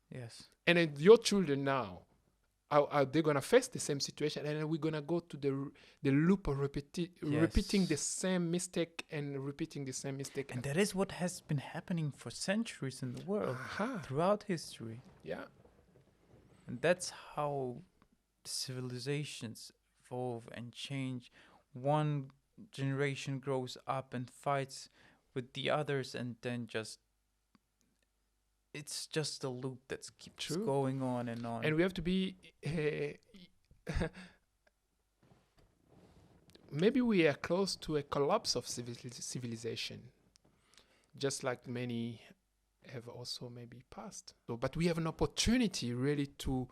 Yes. And then your children now, are they going to face the same situation? And then we're going to go to the loop of repeating the same mistake and repeating the same mistake. And that is what has been happening for centuries in the world, throughout history. Yeah. And that's how civilizations evolve and change. One generation grows up and fights with the others, and then just it's just a loop that keeps True. going on and on. And we have to be. Maybe we are close to a collapse of civilization, just like many have also maybe passed. So, but we have an opportunity really to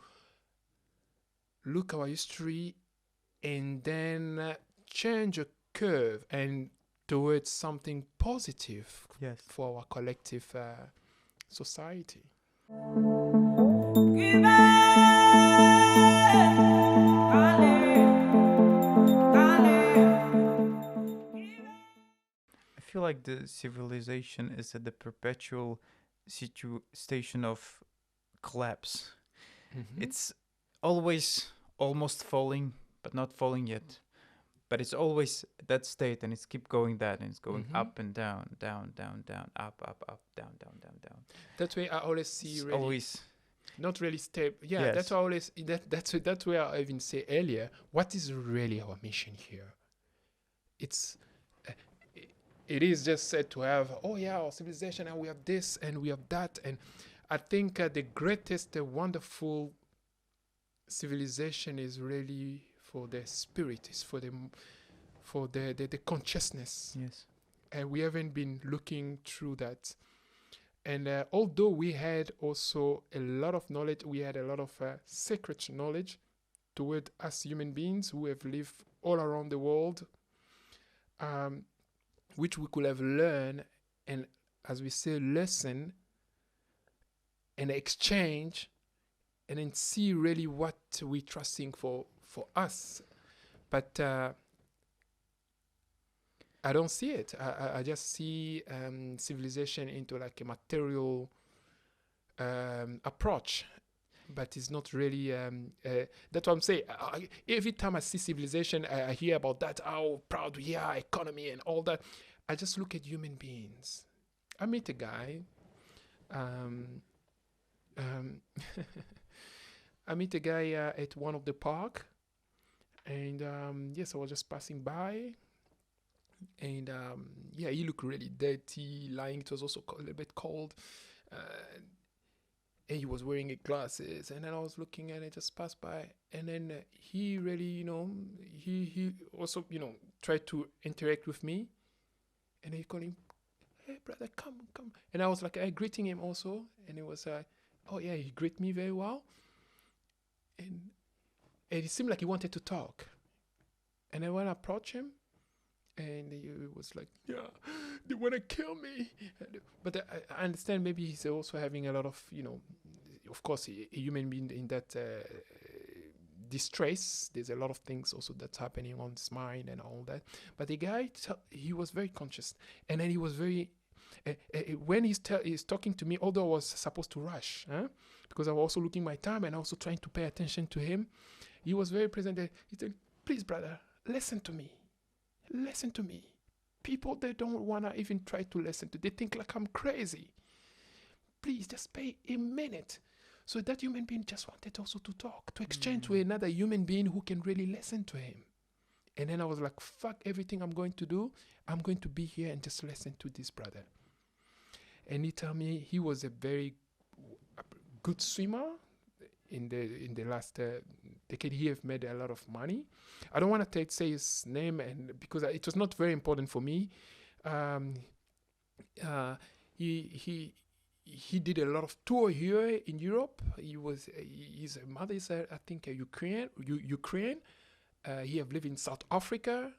look our history and then change a curve and towards something positive Yes. for our collective society. I feel like the civilization is at the perpetual station of collapse. Mm-hmm. It's always almost falling, but not falling yet. But it's always that state, and it's keep going that, and it's going up and down, down, down, down, up, down, down, down, down. That way, I always see It's really always not really stable. Yeah, Yes. that's always that's where I even say earlier. What is really our mission here? It's it is just said to have our civilization, and we have this and we have that, and I think the greatest wonderful civilization is really for the spirit, is for the consciousness. Yes. And we haven't been looking through that. And although we had also a lot of knowledge, we had a lot of sacred knowledge toward us human beings who have lived all around the world, which we could have learned and, as we say, lesson and exchange, and then see really what we're trusting for us. But I don't see it. I just see civilization into like a material approach, but it's not really. That's what I'm saying. Every time I see civilization, I hear about that, how proud we are, economy and all that. I just look at human beings. I meet a guy. I meet a guy at one of the park, and yes, I was just passing by. And he looked really dirty, lying. It was also a little bit cold, and he was wearing glasses. And then I was looking at it, just passed by, and then he really, he also, tried to interact with me, and he called him, "Hey brother, come." And I was like, greeting him also, and it was he greeted me very well, and it seemed like he wanted to talk, and then when I approached him. And he was like, "Yeah, they want to kill me." But I understand maybe he's also having a lot of, of course, a human being in that distress. There's a lot of things also that's happening on his mind and all that. But the guy, he was very conscious. And then he was very, when he's talking to me, although I was supposed to rush, because I was also looking my time and also trying to pay attention to him, he was very present. He said, "Please, brother, listen to me. Listen to me." People, they don't want to even try to listen to. They think like I'm crazy. "Please, just pay a minute." So that human being just wanted also to talk, to exchange with another human being who can really listen to him. And then I was like, fuck everything I'm going to do. I'm going to be here and just listen to this brother. And he told me he was a very good swimmer. In the last decade, he have made a lot of money. I don't want to say his name, and because it was not very important for me. He did a lot of tour here in Europe. His mother is I think Ukraine. He have lived in South Africa.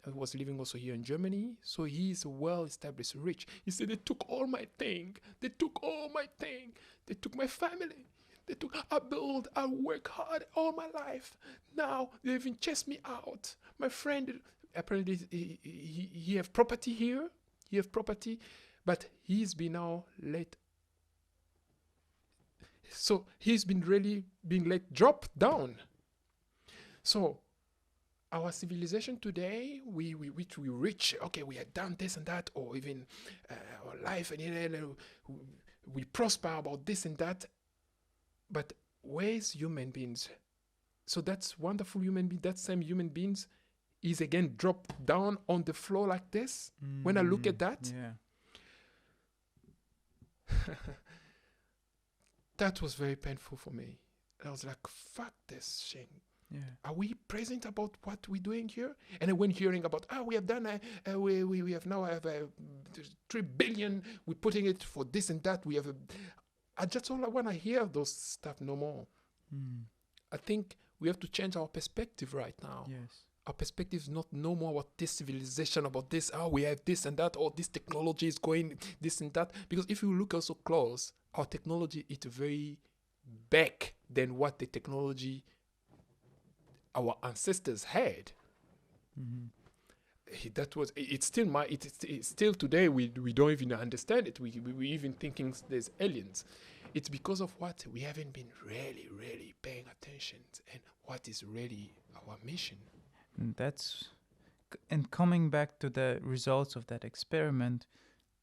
He was living also here in Germany. So he's well established, rich. He said, "They took all my thing. They took all my thing. They took my family. I work hard all my life. Now they even chased me out. My friend, apparently he have property here. He have property, but he's been now let. So he's been really being let drop down. So our civilization today, we reach. Okay, we have done this and that, or even our life, and we prosper about this and that. But where's human beings? So that's wonderful human being. That same human beings is again dropped down on the floor like this. When I look at that, that was very painful for me. I was like, fuck this shit. Yeah. Are we present about what we're doing here? And then when hearing about, we have done, we have now have 3 billion, we're putting it for this and that. We have I just don't want to hear those stuff no more. I think we have to change our perspective right now. Yes. Our perspective is not no more about this civilization, about this, we have this and that, or this technology is going this and that. Because if you look also close, our technology is very back than what the technology our ancestors had. That was it's still it's still today we don't even understand it. We even thinking there's aliens. It's because of what we haven't been really paying attention and what is really our mission. And coming back to the results of that experiment,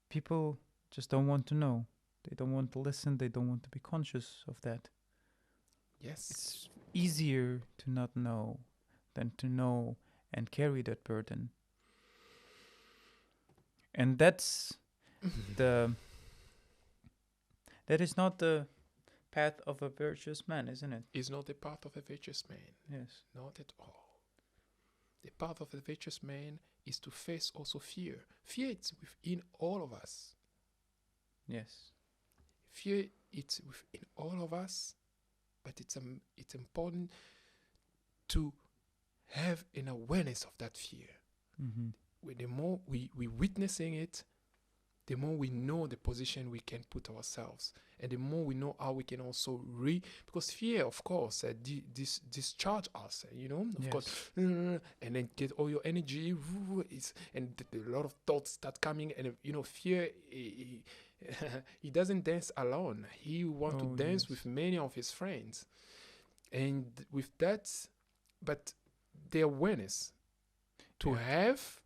people just don't want to know. They don't want to listen. They don't want to be conscious of that. Yes. It's easier to not know than to know and carry that burden. And that's that is not the path of a virtuous man, isn't it? It's not the path of a virtuous man. Yes. Not at all. The path of a virtuous man is to face also fear. Fear is within all of us. Yes. Fear it's within all of us, but it's important to have an awareness of that fear. The more we witnessing it, the more we know the position we can put ourselves, and the more we know how we can also because fear, of course, discharge us, of course, and then get all your energy, and a lot of thoughts start coming, and fear, he doesn't dance alone. He wants to dance with many of his friends, and with that, but the awareness to have,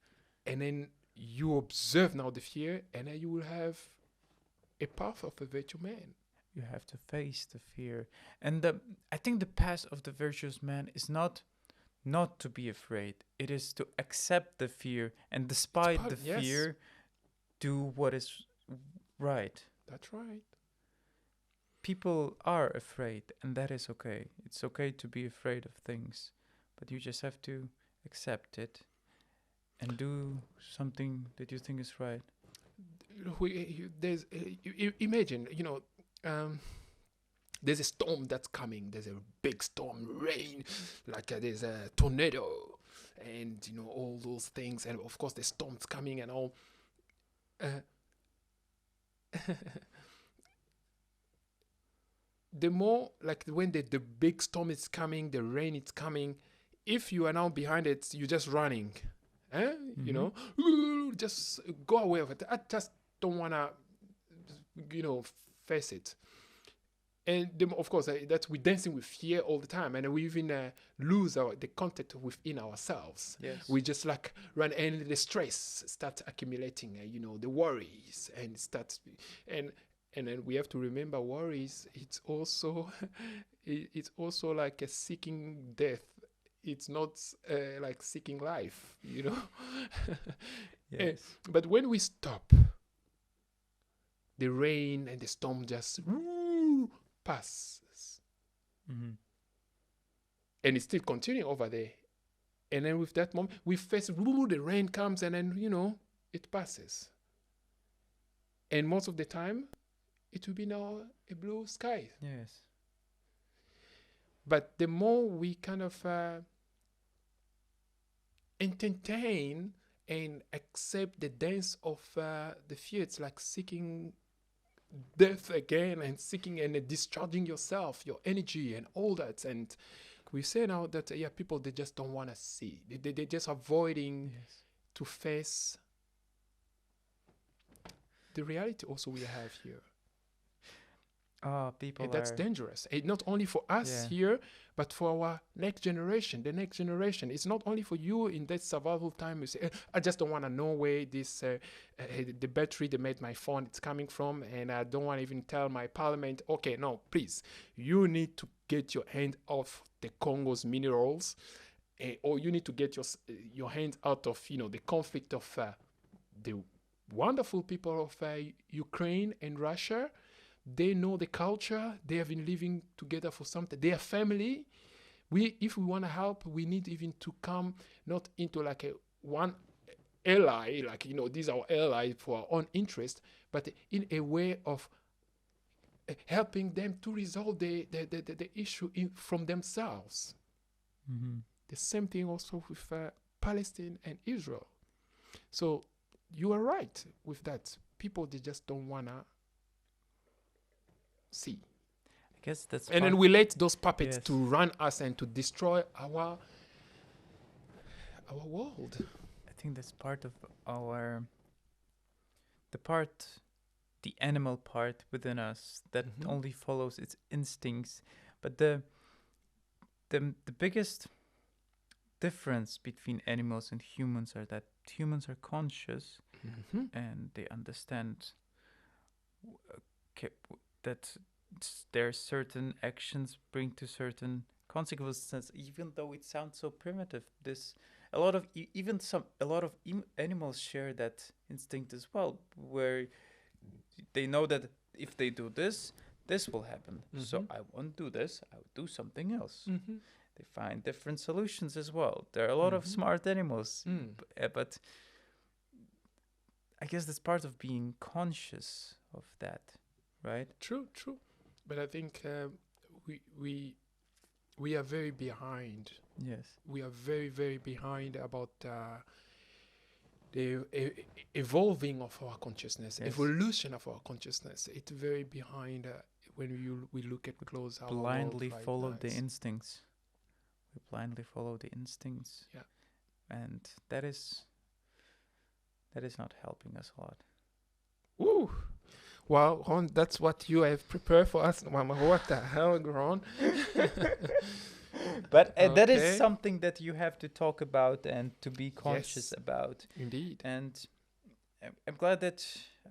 and then you observe now the fear, and then you will have a path of a virtuous man. You have to face the fear. And I think the path of the virtuous man is not to be afraid. It is to accept the fear, and despite the fear, do what is right. That's right. People are afraid, and that is okay. It's okay to be afraid of things, but you just have to accept it and do something that you think is right. Imagine, there's a storm that's coming. There's a big storm, rain, like there's a tornado, and all those things, and of course the storm's coming and all. The more, like when the big storm is coming, the rain is coming, if you are now behind it, you're just running. Just go away with it. I just don't want to, face it. And of course, that's we're dancing with fear all the time, and we even lose the contact within ourselves. Yes. We just like run, and the stress starts accumulating. The worries and then we have to remember worries. It's also like a seeking death. It's not like seeking life, Yes. But when we stop, the rain and the storm just passes. And it's still continuing over there. And then with that moment, we face, the rain comes, and then, it passes. And most of the time, it will be now a blue sky. Yes. But the more we kind of entertain and accept the dance of the fear, it's like seeking death again, and seeking and discharging yourself, your energy and all that. And we say now that people, they just don't want to see. They're just avoiding to face the reality also we have here. People and that's dangerous. Not only for us here, but for our next generation. The next generation. It's not only for you in that survival time. You say, I just don't want to know where this the battery they made my phone it's coming from, and I don't want to even tell my parliament. Okay, no, please. You need to get your hand off the Congo's minerals, or you need to get your hands out of the conflict of the wonderful people of Ukraine and Russia. They know the culture. They have been living together for something. They are family. If we want to help, we need even to come not into like a one ally, like these are our allies for our own interest, but in a way of helping them to resolve the issue from themselves. Mm-hmm. The same thing also with Palestine and Israel. So you are right with that. People, they just don't wanna see. I guess that's And then part. we let those puppets Yes. to run us and to destroy our world. I think that's part of our the animal part within us that Mhm. only follows its instincts. But the biggest difference between animals and humans are that humans are conscious Mhm. and they understand that their certain actions bring to certain consequences, even though it sounds so primitive. This a lot of animals share that instinct as well, where they know that if they do this, this will happen. So Mhm. I won't do this. I will do something else. Mhm. They find different solutions as well. There are a lot of Mhm. smart animals, Mm. but I guess that's part of being conscious of that, right? True, true. But I think we we we are very behind. Yes. We are very, very behind about the evolving of our consciousness, Yes. evolution of our consciousness. It's very behind when we look at close our Blindly world right follow now. the instincts. We blindly follow the instincts. Yeah. And that is not helping us a lot. Woo! Well, Ron, that's what you have prepared for us. What the hell, Ron? But that is Okay. something that you have to talk about and to be conscious Yes, about. indeed. And I'm glad that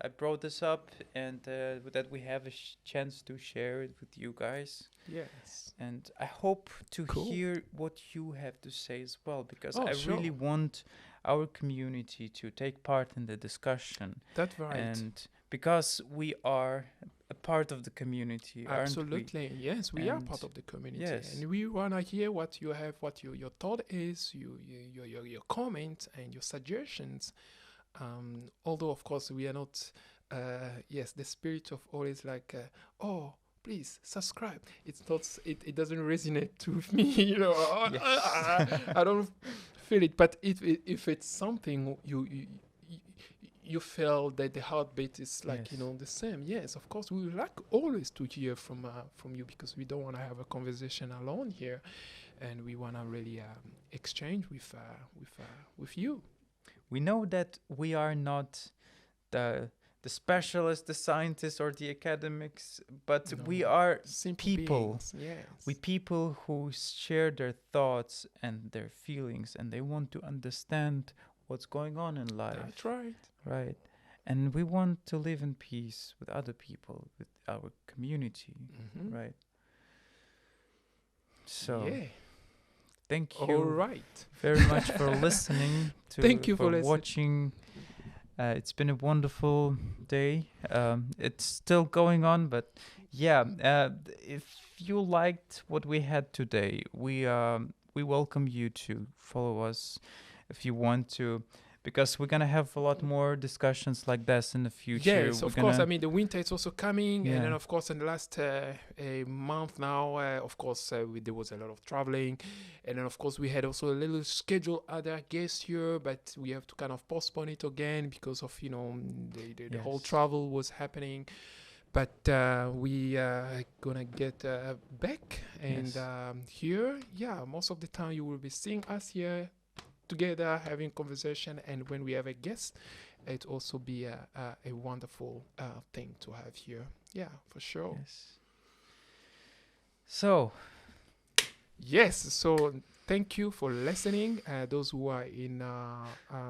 I brought this up and that we have a chance to share it with you guys. Yes. And I hope to Cool. hear what you have to say as well, because Oh, I sure. really want our community to take part in the discussion. That's right. And because we are a part of the community, aren't we? Absolutely. Yes, we are And part of the community. yes. And we want to hear what you have, what your thought is, your comments and your suggestions. Although, of course, we are not, yes, the spirit of always like, oh, please subscribe. It's not, it doesn't resonate with me, Yes. I don't feel it. But if it's something you feel that the heartbeat is like Yes. the same, yes, of course we would like always to hear from you, because we don't want to have a conversation alone here, and we want to really exchange with you. We know that we are not the specialists, the scientists, or the academics, but we No, are simple people. beings, yes. We people who share their thoughts and their feelings, and they want to understand what's going on in life. That's right. Right. And we want to live in peace with other people, with our community, Mm-hmm. right? So, Yeah. thank All you right. very much for listening to Thank you for listening. watching. It's been a wonderful day. It's still going on, but yeah, if you liked what we had today, we welcome you to follow us if you want to, because we're gonna have a lot more discussions like this in the future. Yes, We're of course. gonna- I mean, the winter is also coming, and then Yeah. of course, in the last a month now, of course, there was a lot of traveling, and then of course, we had also a little scheduled other guests here, but we have to kind of postpone it again because of the whole Yes. travel was happening. But we are gonna get back, and Yes. here, yeah, most of the time you will be seeing us here together having conversation, and when we have a guest, it also be a wonderful thing to have here. Yeah, for sure. Yes. So, Yes, so thank you for listening, those who are in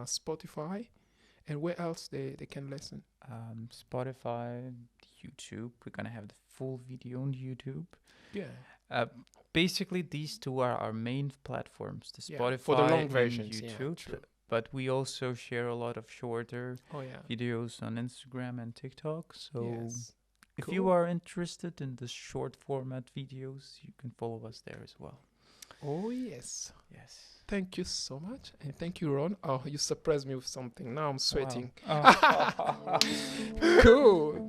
Spotify, and where else they can listen. Spotify, YouTube. We're gonna have the full video on YouTube. Yeah. Basically, these two are our main platforms: the Yeah, Spotify for the long and versions, yeah, YouTube. true. But we also share a lot of shorter Oh yeah. videos on Instagram and TikTok. So Yes. If you are interested in the short format videos, you can follow us there as well. Oh, yes. Yes. Thank you so much. And thank you, Ron. Oh, you surprised me with something. Now I'm sweating. Wow. Cool.